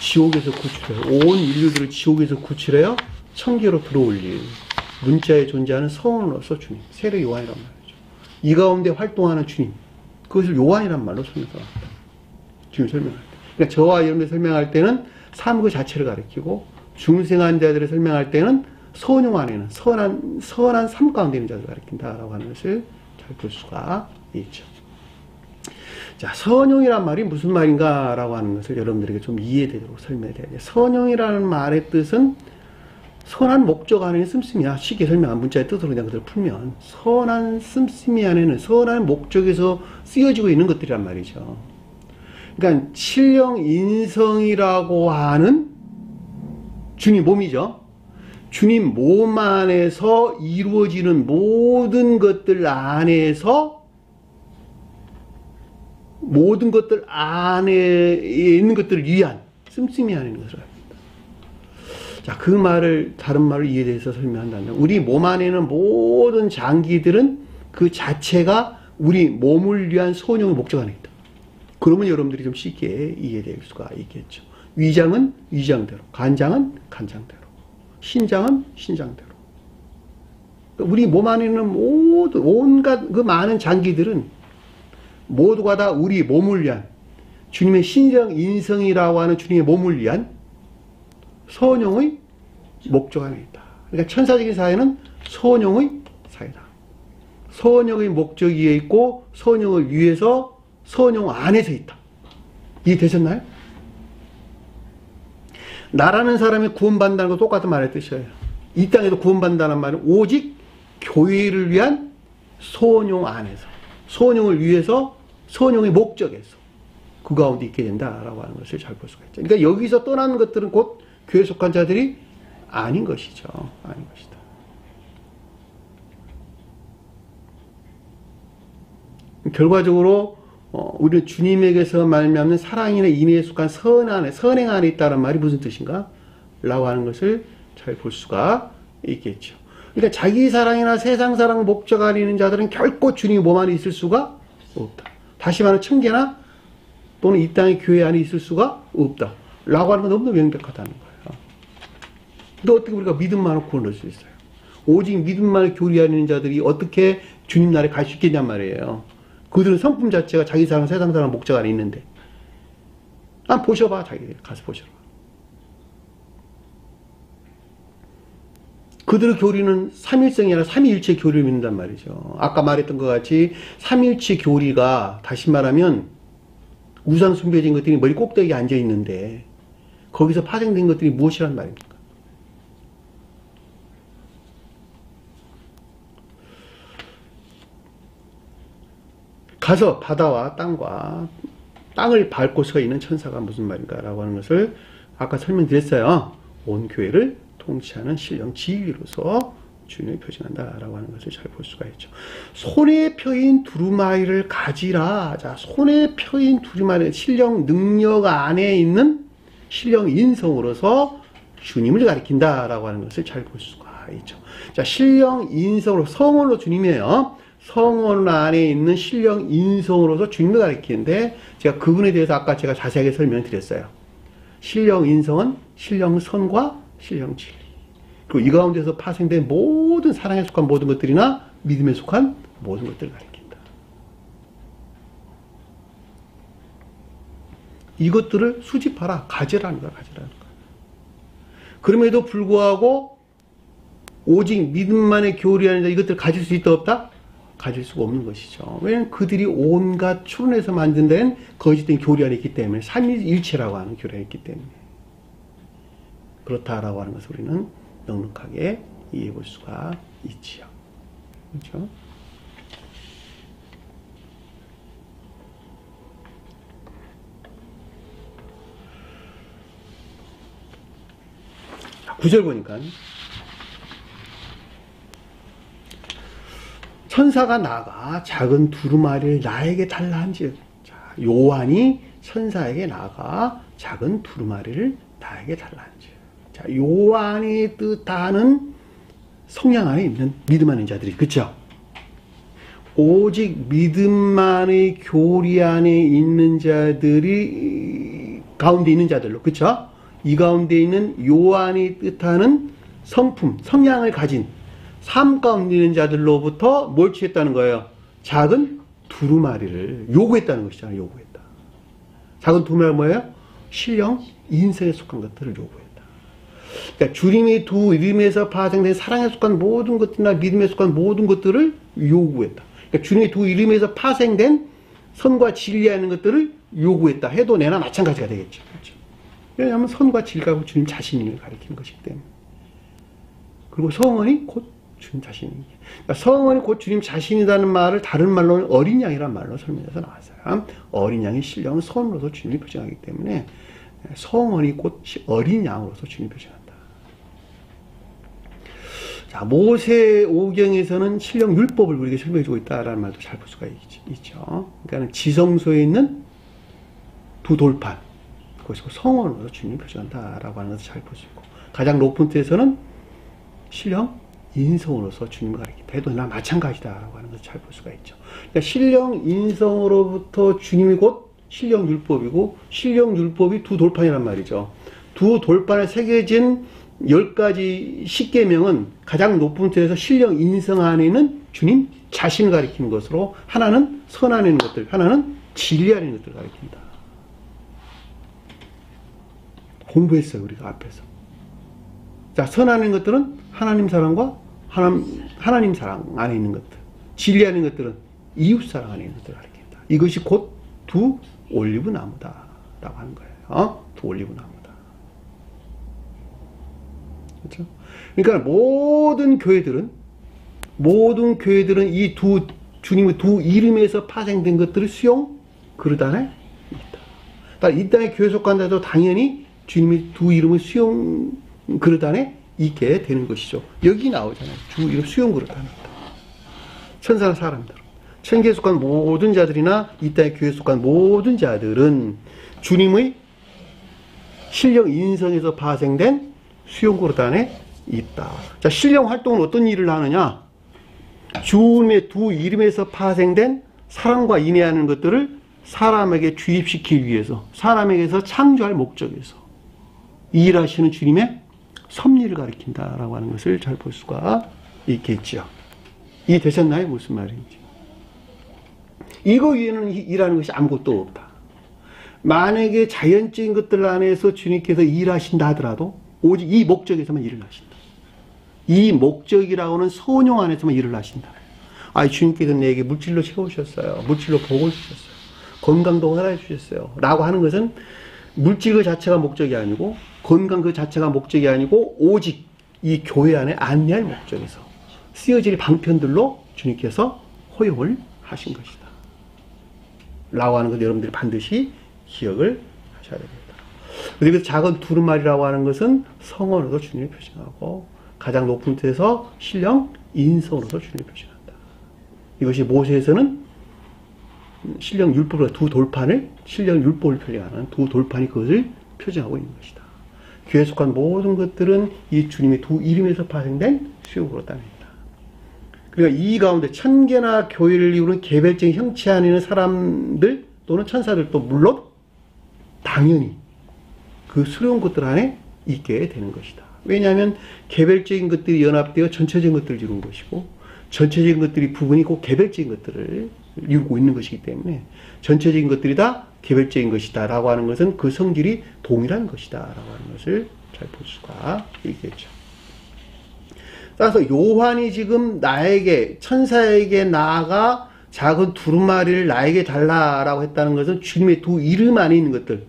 지옥에서 구출해요. 온 인류들을 지옥에서 구출해요. 천계로 들어올 일, 문자에 존재하는 성원으로서 주님, 세례 요한이란 말이죠. 이 가운데 활동하는 주님, 그것을 요한이란 말로 설명합니다. 지금 설명할 때. 그러니까 저와 여러분들 설명할 때는 삶 그 자체를 가리키고, 중생한 자들을 설명할 때는 선용 안에는 선한 삶 가운데 있는 자들을 가리킨다라고 하는 것을 잘 볼 수가 있죠. 자, 선용이란 말이 무슨 말인가라고 하는 것을 여러분들에게 좀 이해되도록 설명해야 돼요. 선용이라는 말의 뜻은 선한 목적 안에는 씀씀이야. 쉽게 설명한 문자의 뜻으로 그냥 그대로 풀면 선한 씀씀이 안에는 선한 목적에서 쓰여지고 있는 것들이란 말이죠. 그러니까 신령 인성이라고 하는 주님 몸이죠. 주님 몸 안에서 이루어지는 모든 것들 안에서, 모든 것들 안에 있는 것들을 위한 씀씀이 안에 있는 것을 합니다. 자, 그 말을 다른 말로 이해해서 설명한다면, 우리 몸 안에 있는 모든 장기들은 그 자체가 우리 몸을 위한 선용의 목적 안에 있다. 그러면 여러분들이 좀 쉽게 이해될 수가 있겠죠. 위장은 위장대로, 간장은 간장대로, 신장은 신장대로. 우리 몸 안에 있는 모든 온갖 그 많은 장기들은 모두가 다 우리 몸을 위한, 주님의 신령 인성이라고 하는 주님의 몸을 위한 선용의 목적 안에 있다. 그러니까 천사적인 사회는 선용의 사회다. 선용의 목적 위에 있고, 선용을 위해서 선용 안에서 있다. 이해되셨나요? 나라는 사람이 구원받는다는 거 똑같은 말의 뜻이에요. 이 땅에도 구원받는다는 말은 오직 교회를 위한 선용 안에서, 선용을 위해서 선용의 목적에서 그 가운데 있게 된다라고 하는 것을 잘 볼 수가 있죠. 그러니까 여기서 떠나는 것들은 곧 교회에 속한 자들이 아닌 것이죠. 아닌 것이다. 결과적으로 우리는 주님에게서 말미암는 사랑이나 인애에 속한 선행 안에 있다는 말이 무슨 뜻인가? 라고 하는 것을 잘 볼 수가 있겠죠. 그러니까 자기 사랑이나 세상 사랑 목적 안에 있는 자들은 결코 주님의 몸 안에 있을 수가 없다. 다시 말하면 청계나 또는 이 땅의 교회 안에 있을 수가 없다. 라고 하는 건 너무나 명백하다는 거예요. 근데 어떻게 우리가 믿음만을 구원할 수 있어요? 오직 믿음만을 교리하는 자들이 어떻게 주님 나라에 갈 수 있겠냔 말이에요. 그들은 성품 자체가 자기 사랑, 세상 사랑 목적 안에 있는데. 보셔봐, 자기들. 가서 보셔봐. 그들의 교리는 삼일성이 아니라 삼위일체 교리를 믿는단 말이죠. 아까 말했던 것 같이 삼위일체 교리가 다시 말하면 우상 숭배진 것들이 머리 꼭대기에 앉아 있는데 거기서 파생된 것들이 무엇이란 말입니까? 가서 바다와 땅을 밟고 서 있는 천사가 무슨 말인가 라고 하는 것을 아까 설명드렸어요. 온 교회를 통치하는 신령 지휘로서 주님을 표징한다 라고 하는 것을 잘 볼 수가 있죠. 손에 펴인 두루마리를 가지라. 자, 손에 펴인 두루마리, 신령 능력 안에 있는 신령 인성으로서 주님을 가리킨다 라고 하는 것을 잘 볼 수가 있죠. 자, 신령 인성으로, 성원으로 주님이에요. 성원 안에 있는 신령 인성으로서 주님을 가리키는데 제가 그분에 대해서 아까 제가 자세하게 설명드렸어요. 신령 인성은 신령 선과 신령 진리. 그리고 이 가운데서 파생된 모든 사랑에 속한 모든 것들이나 믿음에 속한 모든 것들을 가리킨다. 이것들을 수집하라. 가지라는 거야. 가지라는 거야. 그럼에도 불구하고 오직 믿음만의 교리하는 자 이것들을 가질 수 있다 없다? 가질 수가 없는 것이죠. 왜냐하면 그들이 온갖 추론해서 만든다는 거짓된 교리 안에 있기 때문에 삼위일체라고 하는 교리 안에 있기 때문에 그렇다라고 하는 것을 우리는 넉넉하게 이해해 볼 수가 있지요. 그렇죠? 자, 9절 보니까 천사가 나가 작은 두루마리를 나에게 달라 한즉, 자, 요한이 천사에게 나가 작은 두루마리를 나에게 달라 한즉. 자, 요한이 뜻하는 성령 안에 있는 믿음 안에 있는 자들이, 그쵸? 오직 믿음만의 교리 안에 있는 자들이 가운데 있는 자들로, 그쵸? 이 가운데 있는 요한이 뜻하는 성품, 성향을 가진 삶 가운데 있는 자들로부터 뭘 취했다는 거예요? 작은 두루마리를 요구했다는 것이잖아요. 요구했다. 작은 두루마리가 뭐예요? 신령 인성에 속한 것들을 요구했다. 그러니까 주님의 두 이름에서 파생된 사랑에 속한 모든 것들이나 믿음에 속한 모든 것들을 요구했다. 그러니까 주님의 두 이름에서 파생된 선과 진리하는 것들을 요구했다 해도 내나 마찬가지가 되겠죠. 그렇죠? 왜냐하면 선과 진리가 주님 자신을 가리키는 것이기 때문에. 그리고 성원이 곧 주님 자신이에요. 그러니까 성원이 곧 주님 자신이라는 말을 다른 말로는 어린 양이라는 말로 설명해서 나왔어요. 어린 양의 신령은 선으로서 주님을 표징하기 때문에 성원이 곧 어린 양으로서 주님을 표징한다. 자, 모세 오경에서는 신령 율법을 우리에게 설명해주고 있다라는 말도 잘 볼 수가 있죠. 그러니까 지성소에 있는 두 돌판, 그것이 성원으로서 주님을 표징한다라고 하는 것을 잘 볼 수 있고, 가장 높은 뜻에서는 신령 인성으로서 주님을 가리킨다 해도 나 마찬가지다라고 하는 것을 잘 볼 수가 있죠. 그러니까 신령 인성으로부터 주님이 곧 신령 율법이고, 신령 율법이 두 돌판이란 말이죠. 두 돌판에 새겨진 10가지 십계명은 가장 높은 뜻에서 신령 인성 안에 있는 주님 자신을 가리키는 것으로, 하나는 선 안에 있는 것들, 하나는 진리 안에 있는 것들을 가리킨다. 공부했어요, 우리가 앞에서. 자, 선 안에 있는 것들은 하나님 사랑과 하나님 사랑 안에 있는 것들, 진리 안에 있는 것들은 이웃 사랑 안에 있는 것들을 가리킨다. 이것이 곧 두 올리브 나무다라고 하는 거예요. 두 올리브 나무다. 그렇죠? 그러니까 모든 교회들은 이 두 주님의 두 이름에서 파생된 것들을 수용 그릇 안에 있다. 이 땅에 교회 속한다도 당연히 주님의 두 이름을 수용 그릇 안에 있게 되는 것이죠. 여기 나오잖아요. 주 이름 수용 그릇 안에 있다. 천사나 사람들, 천계에 속한 모든 자들이나 이 땅에 교회에 속한 모든 자들은 주님의 신령 인성에서 파생된 수용 그릇 안에 있다. 자, 신령 활동은 어떤 일을 하느냐? 주님의 두 이름에서 파생된 사랑과 인내하는 것들을 사람에게 주입시키기 위해서, 사람에게서 창조할 목적에서 일하시는 주님의 섭리를 가리킨다라고 하는 것을 잘 볼 수가 있겠죠. 이해되셨나요? 무슨 말인지. 이거 위에는 일하는 것이 아무것도 없다. 만약에 자연적인 것들 안에서 주님께서 일하신다 하더라도 오직 이 목적에서만 일을 하신다. 이 목적이라고는 선용 안에서만 일을 하신다. 아, 주님께서 내게 물질로 채우셨어요. 물질로 복을 주셨어요. 건강도 허락해 주셨어요. 라고 하는 것은 물질 그 자체가 목적이 아니고 건강 그 자체가 목적이 아니고 오직 이 교회 안에 안내할 목적에서 쓰여질 방편들로 주님께서 허용을 하신 것이다. 라고 하는 것 여러분들이 반드시 기억을 하셔야 됩니다. 그리고 작은 두루마리라고 하는 것은 성언으로 주님을 표징하고 가장 높은 데서 신령 인성으로서 주님을 표징한다. 이것이 모세에서는 신령 율법과 두 돌판을 신령 율법을 표징하는 두 돌판이 그것을 표징하고 있는 것이다. 교회에 속한 모든 것들은 이 주님의 두 이름에서 파생된 수용으로 따릅니다. 그러니까 이 가운데 천계나 교회를 이루는 개별적인 형체 안에 있는 사람들 또는 천사들도 물론 당연히 그 수용 것들 안에 있게 되는 것이다. 왜냐하면 개별적인 것들이 연합되어 전체적인 것들을 이루는 것이고 전체적인 것들이 부분이 꼭 개별적인 것들을 이루고 있는 것이기 때문에 전체적인 것들이 다 개별적인 것이다 라고 하는 것은 그 성질이 동일한 것이다 라고 하는 것을 잘 볼 수가 있겠죠. 따라서 요한이 지금 나에게 천사에게 나아가 작은 두루마리를 나에게 달라라고 했다는 것은 주님의 두 이름 안에 있는 것들,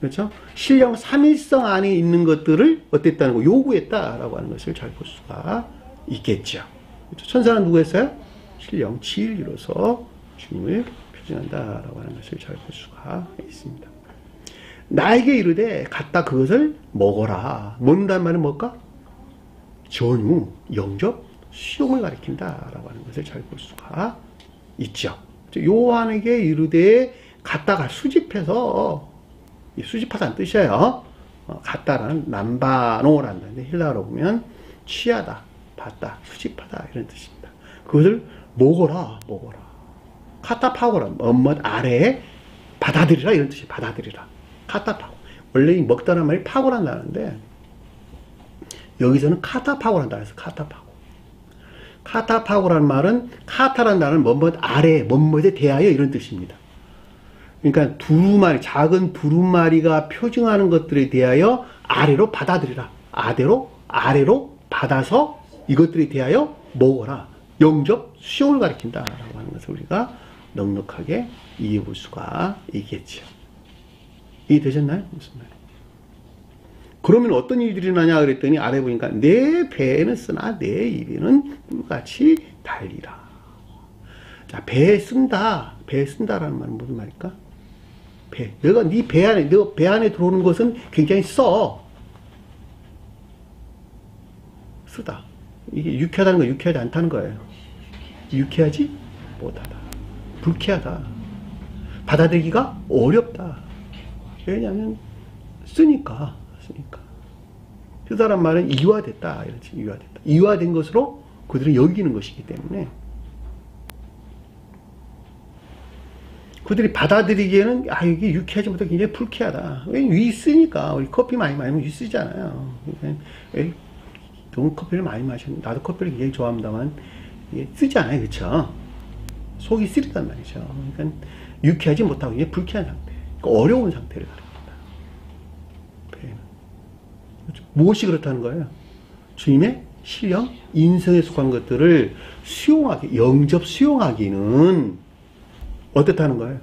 그렇죠? 신령 삼일성 안에 있는 것들을 어땠다는 거 요구했다라고 하는 것을 잘 볼 수가 있겠죠. 그렇죠? 천사는 누구 했어요? 신령 진리로서 주님을 표징한다라고 하는 것을 잘 볼 수가 있습니다. 나에게 이르되 갖다 그것을 먹어라. 먹는다는 말은 뭘까? 전후, 영접, 수용을 가리킨다라고 하는 것을 잘 볼 수가 있죠. 요한에게 이르되 갖다가 수집해서, 수집하다는 뜻이에요. 갖다라는 남바노라는 헬라어로 보면 취하다, 받다, 수집하다 이런 뜻입니다. 그것을 먹어라, 먹어라. 카타파고라, 아래에 받아들이라 이런 뜻이에요. 받아들이라. 카타파고. 원래 이 먹다는 말이 파고란다는데 여기서는 카타파고란다 해서 카타파고. 카타파고라는 말은 카타라는 말은 아래, 뭐뭐에 대하여 이런 뜻입니다. 그러니까 두루마리, 작은 두루마리가 표징하는 것들에 대하여 아래로 받아들이라. 아래로 받아서 이것들에 대하여 먹어라. 영접, 수용을 가리킨다라고 하는 것을 우리가 넉넉하게 이해해 볼 수가 있겠죠. 이해되셨나요? 무슨 말이에요? 그러면 어떤 일들이 나냐 그랬더니 아래 보니까 내 배에는 쓰나 내 입에는 꿀같이 달리라. 자, 배에 쓴다. 배에 쓴다라는 말은 무슨 말일까? 배. 내가 네 배 안에, 너 배 안에 들어오는 것은 굉장히 쓰다. 이게 유쾌하다는 거 유쾌하지 않다는 거예요. 유쾌하지 못하다. 불쾌하다. 받아들이기가 어렵다. 왜냐하면 쓰니까. 쓰다란 말은 이화됐다. 이렇지. 이화됐다. 이화된 것으로 그들은 여기는 것이기 때문에 그들이 받아들이기에는 이게 유쾌하지 못하고 굉장히 불쾌하다. 왜냐면 위 쓰니까 우리 커피 많이 마시면 위 쓰잖아요. 너무 커피를 많이 마시는 나도 커피를 굉장히 좋아합니다만 이게 쓰잖아요, 그렇죠? 속이 쓰리단 말이죠. 그러니까 유쾌하지 못하고 굉장히 불쾌한 상태, 그러니까 어려운 상태를 가립니다. 무엇이 그렇다는 거예요? 주님의 신령, 인성에 속한 것들을 수용하기, 영접 수용하기는 어떻다는 거예요?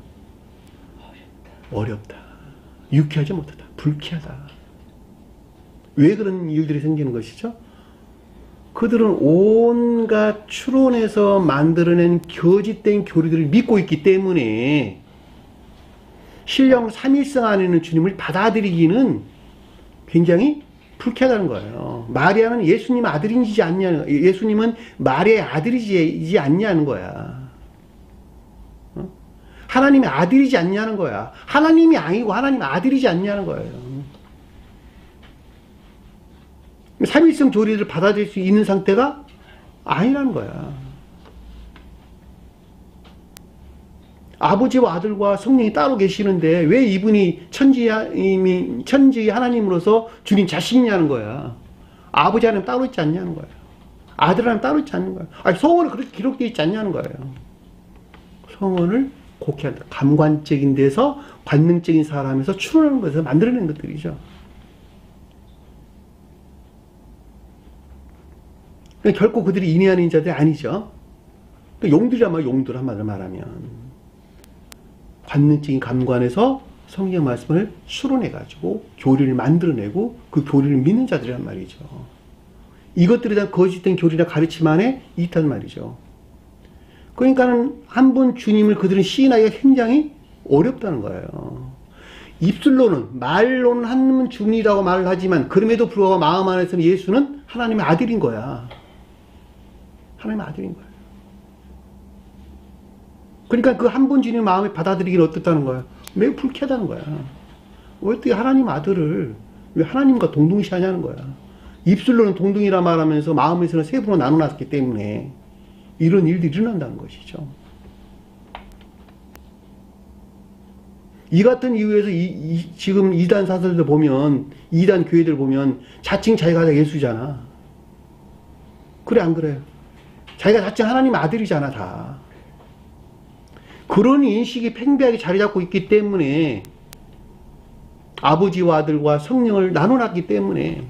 어렵다. 유쾌하지 못하다. 불쾌하다. 왜 그런 일들이 생기는 것이죠? 그들은 온갖 추론해서 만들어낸 거짓된 교리들을 믿고 있기 때문에 신령 삼일성 안에 있는 주님을 받아들이기는 굉장히 불쾌하다는 거예요. 마리아는 예수님 아들이지 않냐, 예수님은 마리아의 아들이지 않냐는 거야. 하나님의 아들이지 않냐는 거야. 하나님이 아니고 하나님 아들이지 않냐는 거예요. 삼일성 교리를 받아들일 수 있는 상태가 아니라는 거야. 아버지와 아들과 성령이 따로 계시는데 왜 이분이 천지의 하나님으로서 주님 자신이냐는 거야. 아버지 하나님 따로 있지 않냐는 거야. 아들 하나님 따로 있지 않는 거야. 아니, 성원은 그렇게 기록되어 있지 않냐는 거예요. 성원을 곡해한다. 감관적인 데서 관능적인 사람에서 추론하는 것에서 만들어낸 것들이죠. 결코 그들이 인내하는 자들이 아니죠. 용들이란 말이야, 용들 한마디로 말하면. 관능적인 감관에서 성경 말씀을 수론해가지고 교리를 만들어내고 그 교리를 믿는 자들이란 말이죠. 이것들에 대한 거짓된 교리나 가르침 안에 있단 말이죠. 그러니까는 한 번 주님을 그들은 시인하기가 굉장히 어렵다는 거예요. 입술로는, 말로는 한 분 주님이라고 말을 하지만 그럼에도 불구하고 마음 안에서는 예수는 하나님의 아들인 거야. 하나님의 아들인 거야. 그러니까 그 한 분 주님 마음에 받아들이기는 어떻다는 거야? 매우 불쾌하다는 거야. 왜 어떻게 하나님 아들을 왜 하나님과 동등시하냐는 거야. 입술로는 동등이라 말하면서 마음에서는 세 분으로 나눠놨기 때문에 이런 일들이 일어난다는 것이죠. 이 같은 이유에서 지금 이단 사설들 보면, 이단 교회들 보면 자칭 자기가 다 예수잖아. 그래 안 그래요? 자기가 자칭 하나님 아들이잖아 다. 그런 인식이 팽배하게 자리 잡고 있기 때문에 아버지와 아들과 성령을 나눠놨기 때문에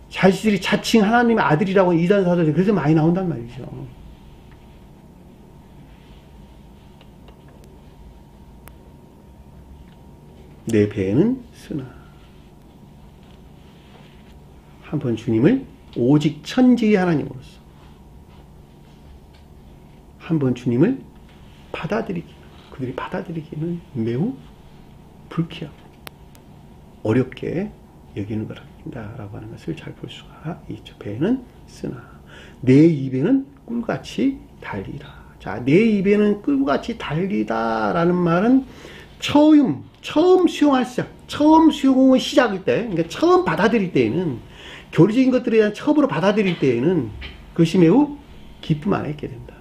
자신들이 자칭 하나님의 아들이라고 이단 사설이 그래서 많이 나온단 말이죠. 내 배에는 쓰나 한번 주님을 오직 천지의 하나님으로서 한번 주님을 그들이 받아들이기는 매우 불쾌하고 어렵게 여기는 거라고 하는 것을 잘 볼 수가 있죠. 배는 쓰나 내 입에는 꿀같이 달리라. 자, 내 입에는 꿀같이 달리다라는 말은 처음 수용할 시작, 처음 수용의 시작일 때, 그러니까 처음 받아들일 때에는 교리적인 것들에 대한 처음으로 받아들일 때에는 그것이 매우 기쁨 안에 있게 된다.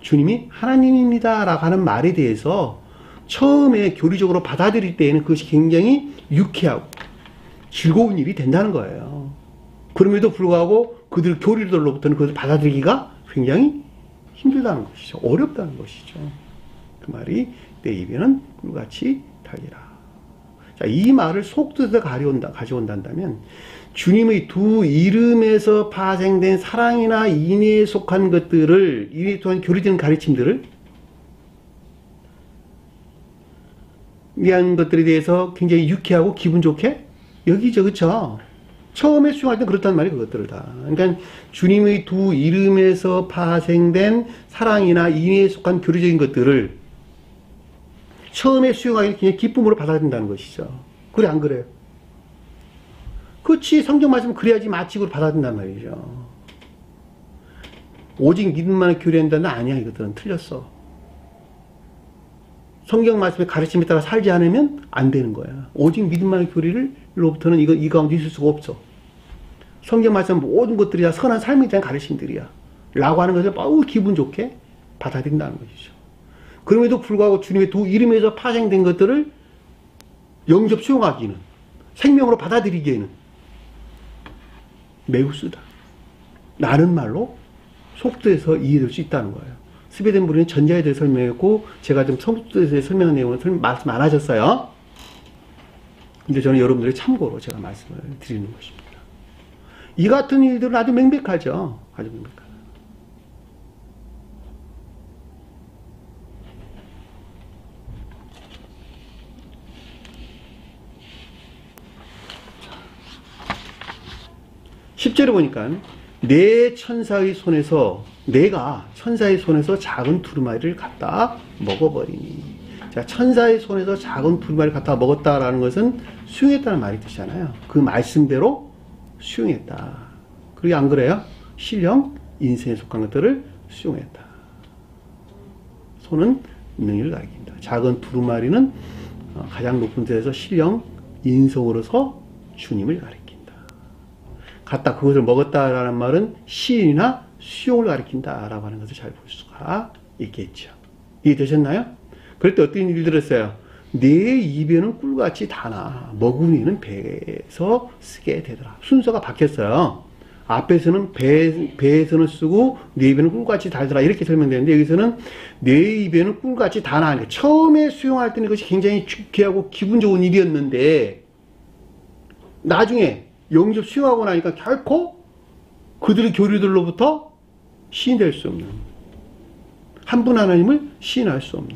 주님이 하나님입니다 라고 하는 말에 대해서 처음에 교리적으로 받아들일 때에는 그것이 굉장히 유쾌하고 즐거운 일이 된다는 거예요. 그럼에도 불구하고 그들 교리들로부터는 그것을 받아들이기가 굉장히 힘들다는 것이죠. 어렵다는 것이죠. 그 말이 내 입에는 꿀같이 달리라. 자, 이 말을 속뜻에서 가져온다면 주님의 두 이름에서 파생된 사랑이나 인애에 속한 것들을, 인애에 속한 교리적인 가르침들을 위한 것들에 대해서 굉장히 유쾌하고 기분 좋게 여기죠. 그쵸? 처음에 수용할 때 그렇단 말이에요. 그것들을 다. 그러니까 주님의 두 이름에서 파생된 사랑이나 인애에 속한 교리적인 것들을 처음에 수용하기는 그냥 기쁨으로 받아들인다는 것이죠. 그래 안 그래요? 그렇지. 성경 말씀은 그래야지 마치고 받아들인단 말이죠. 오직 믿음만을 교리한다는 아니야. 이것들은 틀렸어. 성경 말씀의 가르침에 따라 살지 않으면 안 되는 거야. 오직 믿음만의 교리로부터는 이 가운데 있을 수가 없어. 성경 말씀 모든 것들이 다 선한 삶에 대한 가르침들이야. 라고 하는 것을 매우 기분 좋게 받아들인다는 것이죠. 그럼에도 불구하고 주님의 두 이름에서 파생된 것들을 영접 수용하기는, 생명으로 받아들이기에는 매우 쓰다. 라는 말로 속도에서 이해될 수 있다는 거예요. 스베덴 부르는 전자에 대해 설명했고, 제가 좀 속도에 대해 설명한 내용은 말씀 안 하셨어요. 근데 저는 여러분들의 참고로 제가 말씀을 드리는 것입니다. 이 같은 일들은 아주 명백하죠. 아주 명백하죠. 10절 10절에 보니까 내 천사의 손에서 내가 천사의 손에서 작은 두루마리를 갖다 먹어버리니. 자, 천사의 손에서 작은 두루마리를 갖다 먹었다라는 것은 수용했다는 말이 뜻이잖아요. 그 말씀대로 수용했다. 그리고 안 그래요? 신령 인생에 속한 것들을 수용했다. 손은 능력을 가리킨다. 작은 두루마리는 가장 높은 데에서 신령 인성으로서 주님을 가리킨다. 갖다 그것을 먹었다라는 말은 시인이나 수용을 가리킨다라고 하는 것을 잘 볼 수가 있겠죠. 이해되셨나요? 그럴 때 어떤 일이 들었어요? 내 입에는 꿀같이 다나 먹으니는 배에서 쓰게 되더라. 순서가 바뀌었어요. 앞에서는 배에서는 쓰고 내 입에는 꿀같이 달더라 이렇게 설명되는데 여기서는 내 입에는 꿀같이 다나. 그러니까 처음에 수용할 때는 그것이 굉장히 귀하고 기분 좋은 일이었는데 나중에 영접 수용하고 나니까 결코 그들의 교류들로부터 시인될 수 없는, 한 분 하나님을 시인할 수 없는,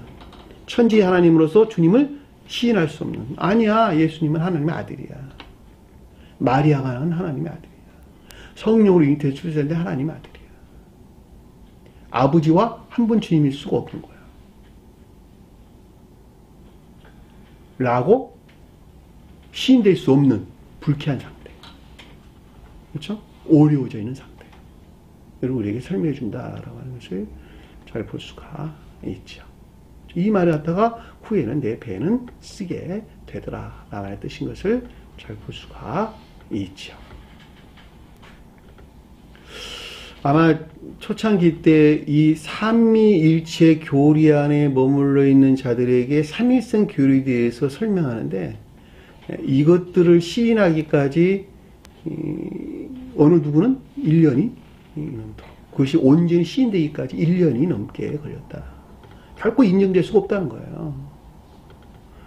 천지 하나님으로서 주님을 시인할 수 없는. 아니야, 예수님은 하나님의 아들이야. 마리아가 하나님의 아들이야. 성령으로 잉태해 출생된 하나님의 아들이야. 아버지와 한 분 주님일 수가 없는 거야. 라고 시인될 수 없는 불쾌한 상태. 그렇죠? 어려워져 있는 상태. 여러분 우리에게 설명해 준다라고 하는 것을 잘 볼 수가 있죠. 이 말을 갖다가 후에는 내 배는 쓰게 되더라 라는 뜻인 것을 잘 볼 수가 있죠. 아마 초창기 때 이 삼위일체 교리 안에 머물러 있는 자들에게 삼일성 교리에 대해서 설명하는데 이것들을 시인하기까지 어느 누구는 1년이 넘도록, 그것이 온전히 시인되기까지 1년이 넘게 걸렸다. 결코 인정될 수가 없다는 거예요.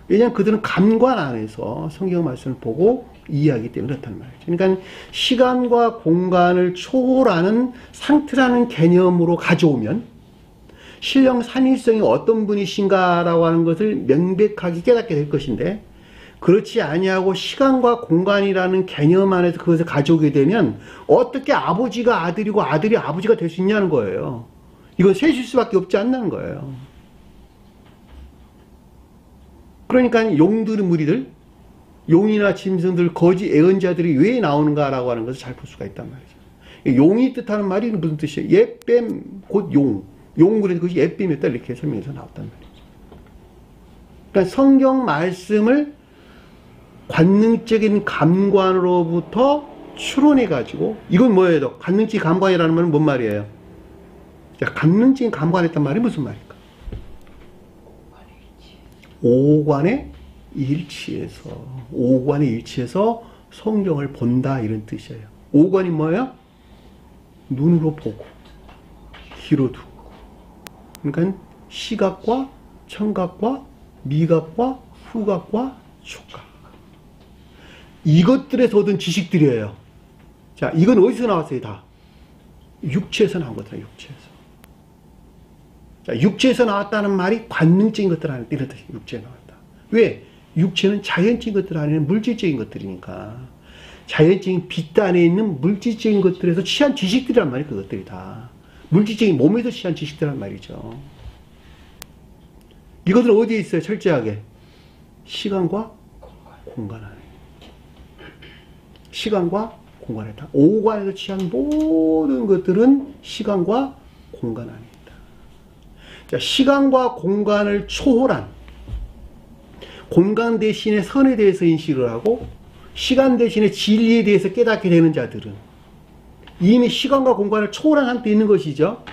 왜냐하면 그들은 감관 안에서 성경 말씀을 보고 이해하기 때문에 그렇단 말이죠. 그러니까 시간과 공간을 초월하는 상태라는 개념으로 가져오면 신령 삼일성이 어떤 분이신가라고 하는 것을 명백하게 깨닫게 될 것인데, 그렇지 아니하고 시간과 공간이라는 개념 안에서 그것을 가져오게 되면 어떻게 아버지가 아들이고 아들이 아버지가 될 수 있냐는 거예요. 이건 셋일 수밖에 없지 않는 거예요. 그러니까 용들의 무리들, 용이나 짐승들, 거지 애언자들이 왜 나오는가라고 하는 것을 잘 볼 수가 있단 말이죠. 용이 뜻하는 말이 무슨 뜻이에요? 옛뱀, 곧 용. 용, 그래서 그것이 옛뱀이었다 이렇게 설명해서 나왔단 말이죠. 그러니까 성경 말씀을 관능적인 감관으로부터 추론해가지고, 이건 뭐예요? 관능적인 감관이라는 말은 뭔 말이에요? 자, 관능적인 감관했단 말이 무슨 말일까? 오관의 일치에서 성경을 본다 이런 뜻이에요. 오관이 뭐예요? 눈으로 보고 귀로 듣고. 그러니까 시각과 청각과 미각과 후각과 촉각, 이것들에서 얻은 지식들이에요. 자, 이건 어디서 나왔어요? 다 육체에서 나온 것들이에요. 육체에서. 자, 육체에서 나왔다는 말이 관능적인 것들 안에 이런 뜻이에요. 육체에 나왔다. 왜? 육체는 자연적인 것들 안에는 물질적인 것들이니까. 자연적인 빛 안에 있는 물질적인 것들에서 취한 지식들이란 말이에요. 그것들이 다 물질적인 몸에서 취한 지식들이란 말이죠. 이것들은 어디에 있어요? 철저하게 시간과 공간 안에. 시간과 공간에 다. 오관에서 취한 모든 것들은 시간과 공간 안에 있다. 자, 시간과 공간을 초월한, 공간 대신에 선에 대해서 인식을 하고 시간 대신에 진리에 대해서 깨닫게 되는 자들은 이미 시간과 공간을 초월한 상태에 있는 것이죠.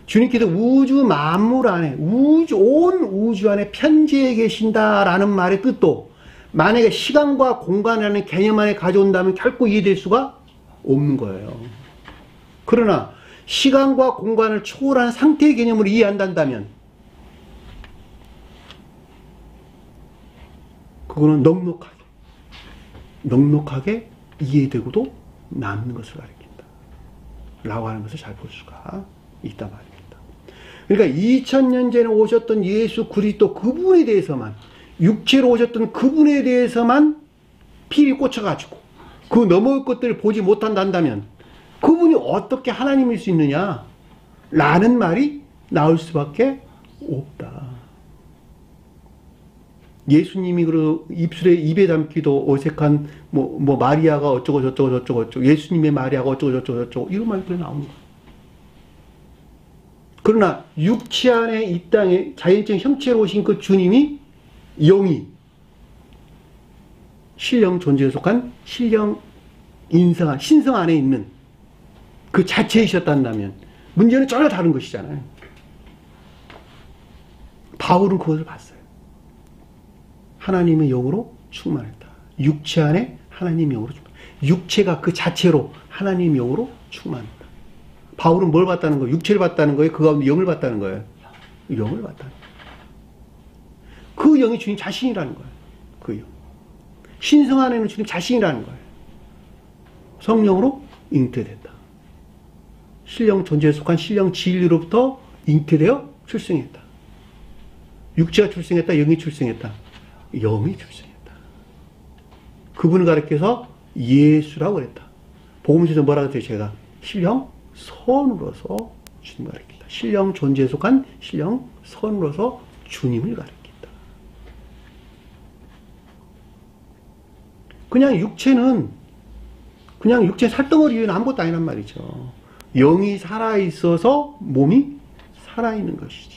주님께서 우주 만물 안에, 온 우주 안에 편지해 계신다라는 말의 뜻도 만약에 시간과 공간이라는 개념 안에 가져온다면 결코 이해될 수가 없는 거예요. 그러나 시간과 공간을 초월한 상태의 개념으로 이해한다면 그거는 넉넉하게 이해되고도 남는 것을 가리킨다 라고 하는 것을 잘 볼 수가 있단 말입니다. 그러니까 2000년 전에 오셨던 예수 그리스도 그분에 대해서만, 육체로 오셨던 그분에 대해서만 필히 꽂혀가지고 그 넘어올 것들을 보지 못한다면 그분이 어떻게 하나님일 수 있느냐? 라는 말이 나올 수밖에 없다. 예수님이 그 입에 담기도 어색한 마리아가 어쩌고 저쩌고 예수님의 마리아가 어쩌고 저쩌고 이런 말들이 나오는 거예요. 그러나 육체 안에 이 땅에 자연적인 형체로 오신 그 주님이 영이 신령 존재에 속한 신령 인성한 신성 안에 있는 그 자체이셨단다면 문제는 전혀 다른 것이잖아요. 바울은 그것을 봤어요. 하나님의 영으로 충만했다. 육체 안에 하나님의 영으로 충만. 육체가 그 자체로 하나님의 영으로 충만했다. 바울은 뭘 봤다는 거예요? 육체를 봤다는 거예요? 그 가운데 영을 봤다는 거예요? 영을 봤다는 거예요. 그 영이 주님 자신이라는 거예요. 그 영. 신성 안에는 주님 자신이라는 거예요. 성령으로 잉태됐다. 신령 존재에 속한 신령 진리로부터 잉태되어 출생했다. 육체가 출생했다. 영이 출생했다. 영이 출생했다. 그분을 가리켜서 예수라고 그랬다. 복음서에서 뭐라고 했어요? 제가 신령 선으로서 주님을 가리킨다. 신령 존재에 속한 신령 선으로서 주님을 가리킨다. 그냥 육체는 살덩어리 위에는 아무것도 아니란 말이죠. 영이 살아있어서 몸이 살아있는 것이지.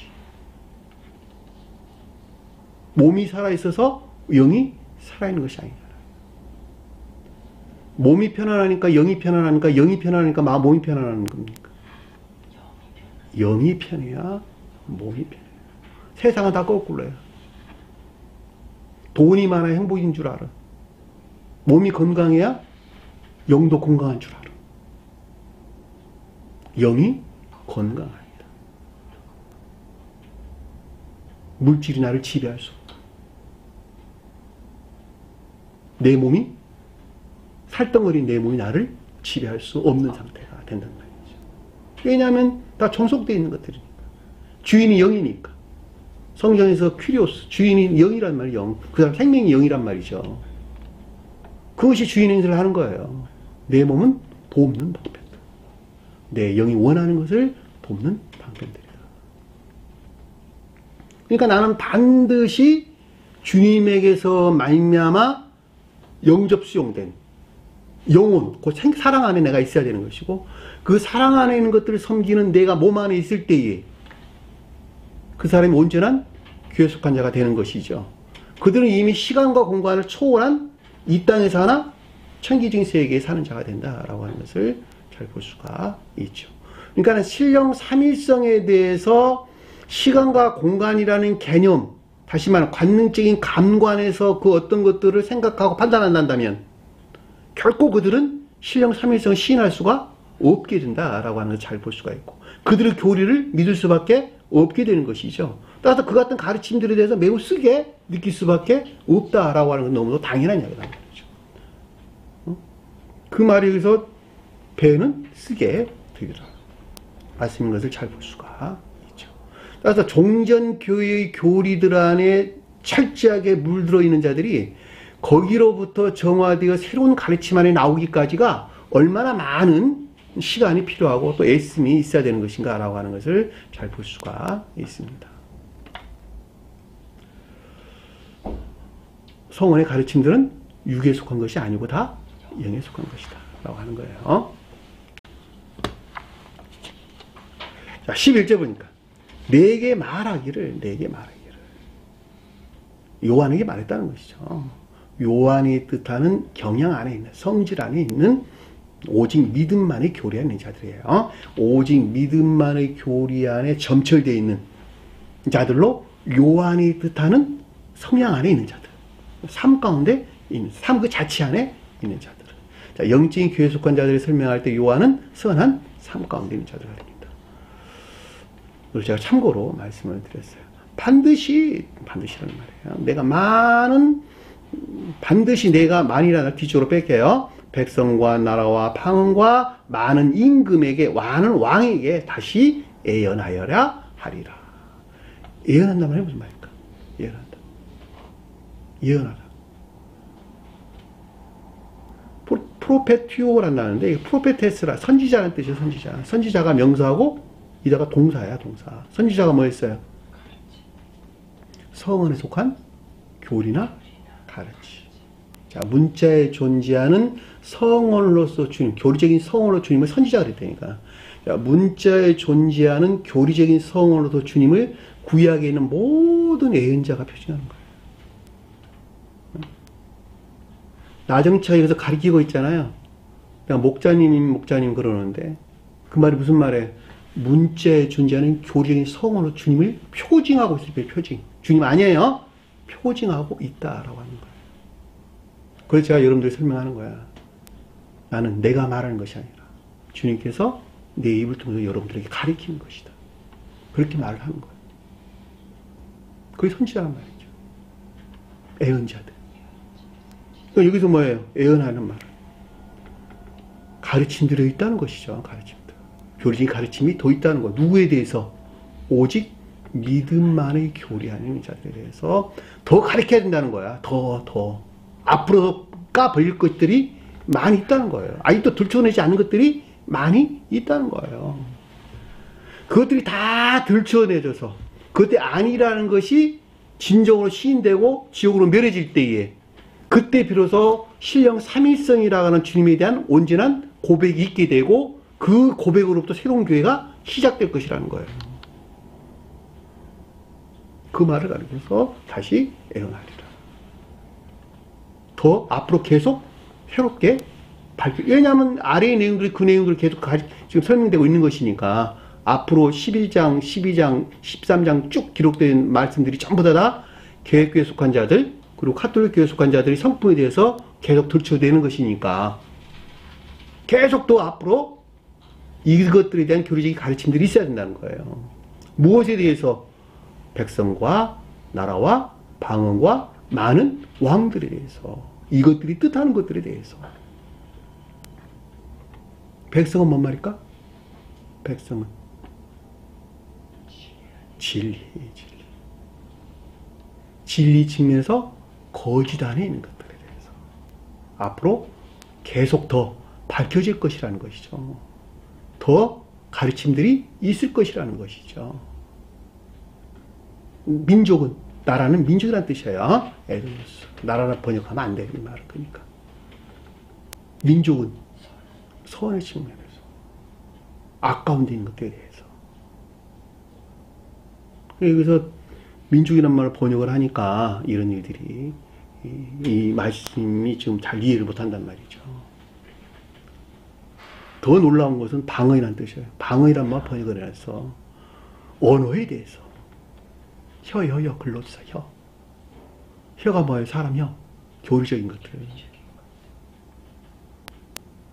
몸이 살아있어서 영이 살아있는 것이 아니잖아요. 몸이 편안하니까 영이 편안하니까 영이 편안하니까 몸이 편안한 겁니까? 영이 편해야 몸이 편해요. 세상은 다 거꾸로예요. 돈이 많아야 행복인 줄 알아. 몸이 건강해야 영도 건강한 줄 알아. 영이 건강합니다. 물질이 나를 지배할 수 없다. 내 몸이 살덩어린 내 몸이 나를 지배할 수 없는 상태가 된다는 말이죠. 왜냐하면 다 종속되어 있는 것들이니까. 주인이 영이니까. 성경에서 큐리오스, 주인이 영이란 말이 영. 그 사람 생명이 영이란 말이죠. 그것이 주인 행세를 하는 거예요. 내 몸은 돕는 방편들. 내 영이 원하는 것을 돕는 방편들이다. 그러니까 나는 반드시 주님에게서 말미암아 영접 수용된 영혼, 그 사랑 안에 내가 있어야 되는 것이고, 그 사랑 안에 있는 것들을 섬기는 내가 몸 안에 있을 때에 그 사람이 온전한 교회에 속한 자가 되는 것이죠. 그들은 이미 시간과 공간을 초월한 이 땅에서 하나 천기적인 세계에 사는 자가 된다라고 하는 것을 잘 볼 수가 있죠. 그러니까 신령 삼일성에 대해서 시간과 공간이라는 개념, 다시 말하면 관능적인 감관에서 그 어떤 것들을 생각하고 판단한다면 결코 그들은 신령 삼일성을 시인할 수가 없게 된다라고 하는 것을 잘 볼 수가 있고, 그들의 교리를 믿을 수밖에 없게 되는 것이죠. 따라서 그 같은 가르침들에 대해서 매우 쓰게 느낄 수밖에 없다라고 하는 건 너무도 당연한 이야기라는 거죠. 그 말에 의해서 배는 쓰게 되리라 말씀인 것을 잘 볼 수가 있죠. 따라서 종전교회의 교리들 안에 철저하게 물들어 있는 자들이 거기로부터 정화되어 새로운 가르침 안에 나오기까지가 얼마나 많은 시간이 필요하고 또 애씀이 있어야 되는 것인가 라고 하는 것을 잘 볼 수가 있습니다. 성원의 가르침들은 육에 속한 것이 아니고 다 영에 속한 것이다 라고 하는 거예요. 자, 11절 보니까 내게 말하기를 요한에게 말했다는 것이죠. 요한이 뜻하는 경향 안에 있는, 성질 안에 있는 오직 믿음만의 교리 안에 있는 자들이에요. 오직 믿음만의 교리 안에 점철되어 있는 자들로 요한이 뜻하는 성향 안에 있는 자들, 삶 가운데 있는, 삶 그 자체 안에 있는 자들. 자, 영적인 교회에 속한 자들을 설명할 때 요한은 선한 삶 가운데 있는 자들을 말합니다. 그래서 제가 참고로 말씀을 드렸어요. 반드시라는 말이에요. 반드시 내가 만이라는 뒤쪽으로 뺄게요. 백성과 나라와 방언과 많은 임금에게, 많은 왕에게 다시 예언하여라 하리라. 예언한단 말이 무슨 말일까? 예언하다. 프로페티오란다는데 프로페테스라 선지자라는 뜻이에요. 선지자. 선지자가 명사하고 이다가 동사야, 동사. 선지자가 뭐였어요? 성언에 속한 교리나 가르치. 자, 문자에 존재하는 성언으로서 주님, 교리적인 성언으로 주님을 선지자가 그랬다니까. 자, 문자에 존재하는 교리적인 성언으로서 주님을 구약에 있는 모든 예언자가 표징하는 거예요. 나정차 여기서 가리키고 있잖아요. 그냥 목자님 그러는데 그 말이 무슨 말이에요? 문자에 존재하는 교리적인 성언으로 주님을 표징하고 있을 때 표징. 주님 아니에요? 표징하고 있다라고 하는 거예요. 그래서 제가 여러분들 설명하는 거야. 나는 내가 말하는 것이 아니라 주님께서 내 입을 통해서 여러분들에게 가리키는 것이다. 그렇게 말을 하는 거예요. 그게 선지자란 말이죠. 예언자들. 여기서 뭐예요? 예언하는 말. 가르침 들어 있다는 것이죠. 가르침들. 교리적인 가르침이 더 있다는 거. 누구에 대해서? 오직 믿음만의 교리하는 자들에 대해서 더 가르쳐야 된다는 거야. 더. 앞으로 까버릴 것들이 많이 있다는 거예요. 아직도 들춰내지 않는 것들이 많이 있다는 거예요. 그것들이 다 들춰내져서 그것이 아니라는 것이 진정으로 시인되고 지옥으로 멸해질 때에 그때 비로소 신령 삼일성이라고 하는 주님에 대한 온전한 고백이 있게 되고 그 고백으로부터 새로운 교회가 시작될 것이라는 거예요. 그 말을 가리켜서 다시 예언하리라. 더 앞으로 계속 새롭게 왜냐하면 아래의 내용들이 그 내용들을 계속 지금 설명되고 있는 것이니까 앞으로 11장, 12장, 13장 쭉 기록된 말씀들이 전부 다 계획교회에 속한 자들 그리고 카톨릭 교회에 속한 자들이 성품에 대해서 계속 들춰내는 것이니까 계속 또 앞으로 이것들에 대한 교리적인 가르침들이 있어야 된다는 거예요. 무엇에 대해서? 백성과 나라와 방언과 많은 왕들에 대해서 이것들이 뜻하는 것들에 대해서. 백성은 뭔 말일까? 백성은 진리 측면에서 거짓 안에 있는 것들에 대해서 앞으로 계속 더 밝혀질 것이라는 것이죠. 더 가르침들이 있을 것이라는 것이죠. 민족은, 나라는 민족이라는 뜻이에요. 에드모스. 나라를 번역하면 안 되는 말은 그러니까. 민족은 서원의 측면에서 아까운 데 있는 것들에 대해서. 여기서 민족이란 말을 번역을 하니까 이런 일들이 이 말씀이 지금 잘 이해를 못한단 말이죠. 더 놀라운 것은 방언이라는 뜻이에요. 방언이란 말 번역을 해서 언어에 대해서 혀 글로사 혀. 혀가 뭐예요? 사람 혀. 교리적인 것들.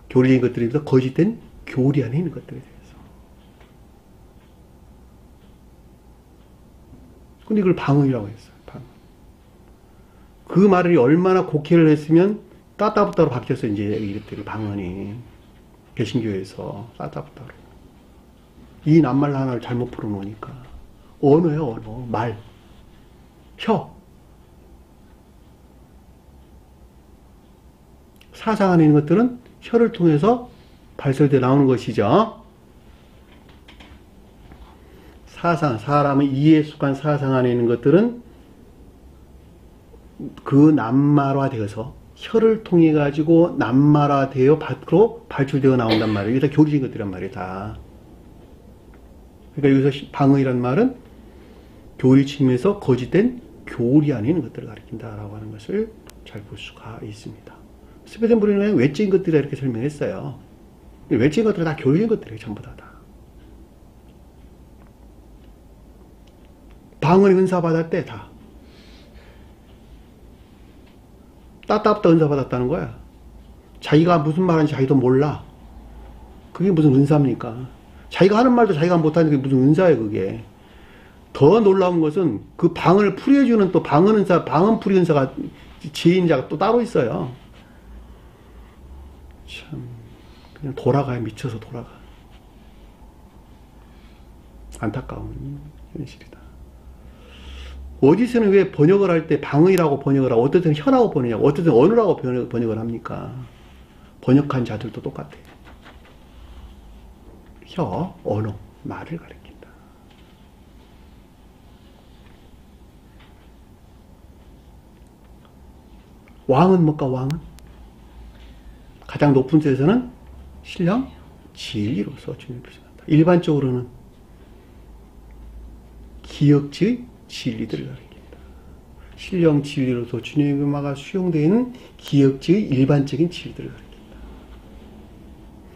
교리적인 것들에 대해서 거짓된 교리 안에 있는 것들에 대해서. 근데 이걸 방언이라고 했어요. 방언. 그 말을 얼마나 곡해를 했으면 따따부따로 바뀌었어요. 이제 이것들이 방언이. 개신교에서 따따부따로. 이 낱말 하나를 잘못 풀어놓으니까. 언어예요, 언어. 말. 혀. 사상 안에 있는 것들은 혀를 통해서 발설되어 나오는 것이죠. 사상, 사람의 이해에 속한 사상 안에 있는 것들은 그 낱말화되어서 혀를 통해 가지고 낱말화되어 밖으로 발출되어 나온단 말이에요. 이게 다 교리적인 것들이란 말이에요, 다. 그러니까 여기서 방언이란 말은 교리 측면에서 거짓된 교리 안에 있는 것들을 가리킨다라고 하는 것을 잘 볼 수가 있습니다. 스웨덴 브루너는 외적인 것들이라 이렇게 설명했어요. 외적인 것들은 다 교리적인 것들이에요, 전부 다. 방언의 은사 받을 때 다. 따따부따 은사 받았다는 거야. 자기가 무슨 말하는지 자기도 몰라. 그게 무슨 은사입니까? 자기가 하는 말도 자기가 못하는 게 무슨 은사예요, 그게. 더 놀라운 것은 그 방언을 풀이해주는 또 방언 은사, 방언 풀이 은사가 지인자가 또 따로 있어요. 참, 그냥 돌아가요. 미쳐서 돌아가. 안타까운 현실이다. 어디서는 왜 번역을 할 때 방언이라고 번역을 하고 어떤 때는 혀라고 번역하고 어떤 때는 언어라고 번역을 합니까? 번역한 자들도 똑같아요. 혀, 언어, 말을 가리킨다. 왕은 뭘까, 왕은? 가장 높은 데서는 신령, 진리로서 주님을 표현한다. 일반적으로는 기역지의 진리들을 가리킨다. 신령 진리로서 주님의 마가 수용되어 있는 기역지의 일반적인 진리들을 가리킨다.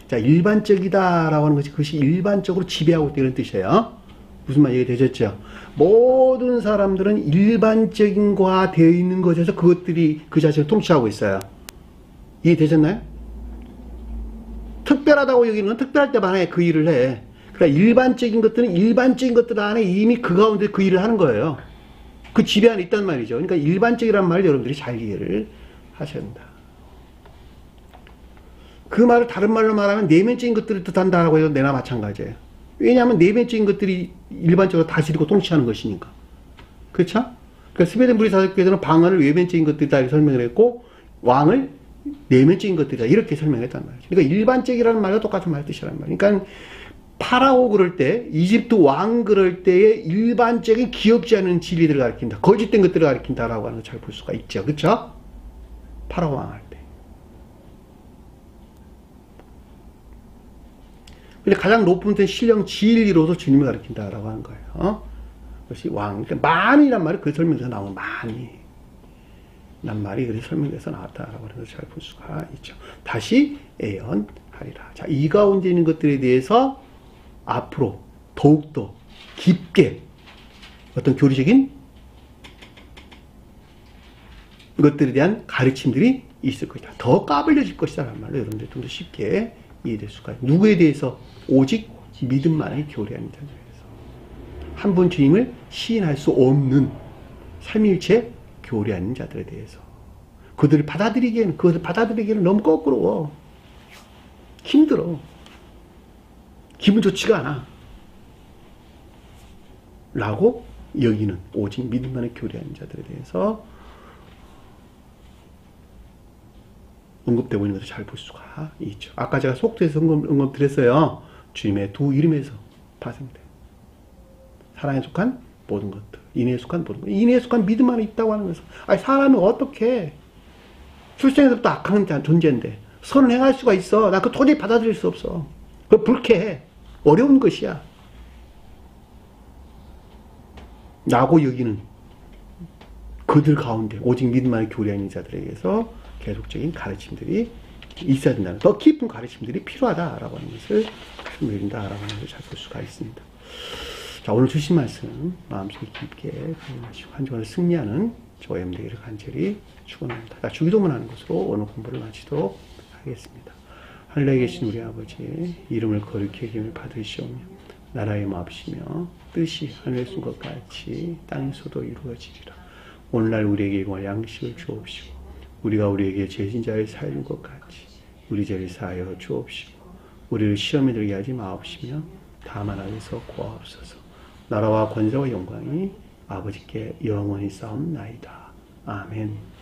자, 일반적이다라고 하는 것이 그것이 일반적으로 지배하고 있다는 뜻이에요. 무슨 말 이해되셨죠? 모든 사람들은 일반적인과 되어 있는 것에서 그것들이 그 자체를 통치하고 있어요. 이해되셨나요? 특별하다고 여기는 특별할 때만 해. 그 일을 해. 그러니까 일반적인 것들은 일반적인 것들 안에 이미 그 가운데 그 일을 하는 거예요. 그 지배 안에 있단 말이죠. 그러니까 일반적이란 말을 여러분들이 잘 이해를 하셔야 된다. 그 말을 다른 말로 말하면 내면적인 것들을 뜻한다라고 해도 내나 마찬가지예요. 왜냐하면 내면적인 것들이 일반적으로 다스리고 통치하는 것이니까. 그렇죠? 그러니까 스웨덴 브리사교에서는 방언을 외면적인 것들이다 이렇게 설명을 했고 왕을 내면적인 것들이다 이렇게 설명했단 말이죠. 그러니까 일반적이라는 말과 똑같은 말 뜻이란 말이에요. 그러니까 파라오 그럴 때, 이집트 왕 그럴 때의 일반적인 기억지 않은 진리들을 가리킨다. 거짓된 것들을 가리킨다라고 하는 걸 잘 볼 수가 있죠. 그렇죠? 파라오 왕 할 때. 근데 가장 높은 데는 신령 진리로서 주님을 가리킨다라고 하는 거예요. 그것이 왕. 그러니까 만이란 말이 그 설명에서 나오는 많이. 난 말이 그렇게 설명돼서 나왔다라고 하는 걸 잘 볼 수가 있죠. 다시 예언하리라. 자, 이 가운데 있는 것들에 대해서 앞으로 더욱더 깊게 어떤 교리적인 것들에 대한 가르침들이 있을 것이다. 더 까불려질 것이다. 라는 말로 여러분들 좀 더 쉽게 이해될 수가 있어요. 누구에 대해서? 오직 믿음만을 교리하는 자들에 대해서. 한 번 주님을 시인할 수 없는 삼위일체 교리하는 자들에 대해서. 그것을 받아들이기에는 너무 거꾸로. 힘들어. 기분 좋지가 않아. 라고 여기는 오직 믿음만을 교리하는 자들에 대해서 언급되고 있는 것을 잘 볼 수가 있죠. 아까 제가 속도에서 언급드렸어요. 주님의 두 이름에서 파생돼. 사랑에 속한 모든 것들, 인애에 속한 모든 것들. 인애에 속한 믿음 안에 있다고 하는 것은, 아니, 사람은 어떻게 출생에서부터 악한 존재인데 선을 행할 수가 있어. 나 그거 도저히 받아들일 수 없어. 그거 불쾌해. 어려운 것이야. 라고 여기는 그들 가운데 오직 믿음만을 교리하는 자들에게서 계속적인 가르침들이 있어야 된다는, 더 깊은 가르침들이 필요하다라고 하는 것을 설명드린다라고 하는 것을 잘 볼 수가 있습니다. 자, 오늘 주신 말씀 마음속에 깊게 강림하시고 한 주간을 승리하는 저와 여러분 되기를 간절히 축원합니다. 자, 주기도문 하는 것으로 오늘 공부를 마치도록 하겠습니다. 하늘에 계신 우리 아버지, 이름을 거룩히 여김을 받으시오며 나라의 마옵시며 뜻이 하늘에 쓴 것 같이 땅에서도 이루어지리라. 오늘날 우리에게 일용할 양식을 주옵시고 우리가 우리에게 죄진자를 사하여 준 것 같이 우리 죄를 사하여 주옵시고 우리를 시험에 들게 하지 마옵시며 다만 악에서 구하옵소서. 나라와 권세와 영광이 아버지께 영원히 싸움나이다. 아멘.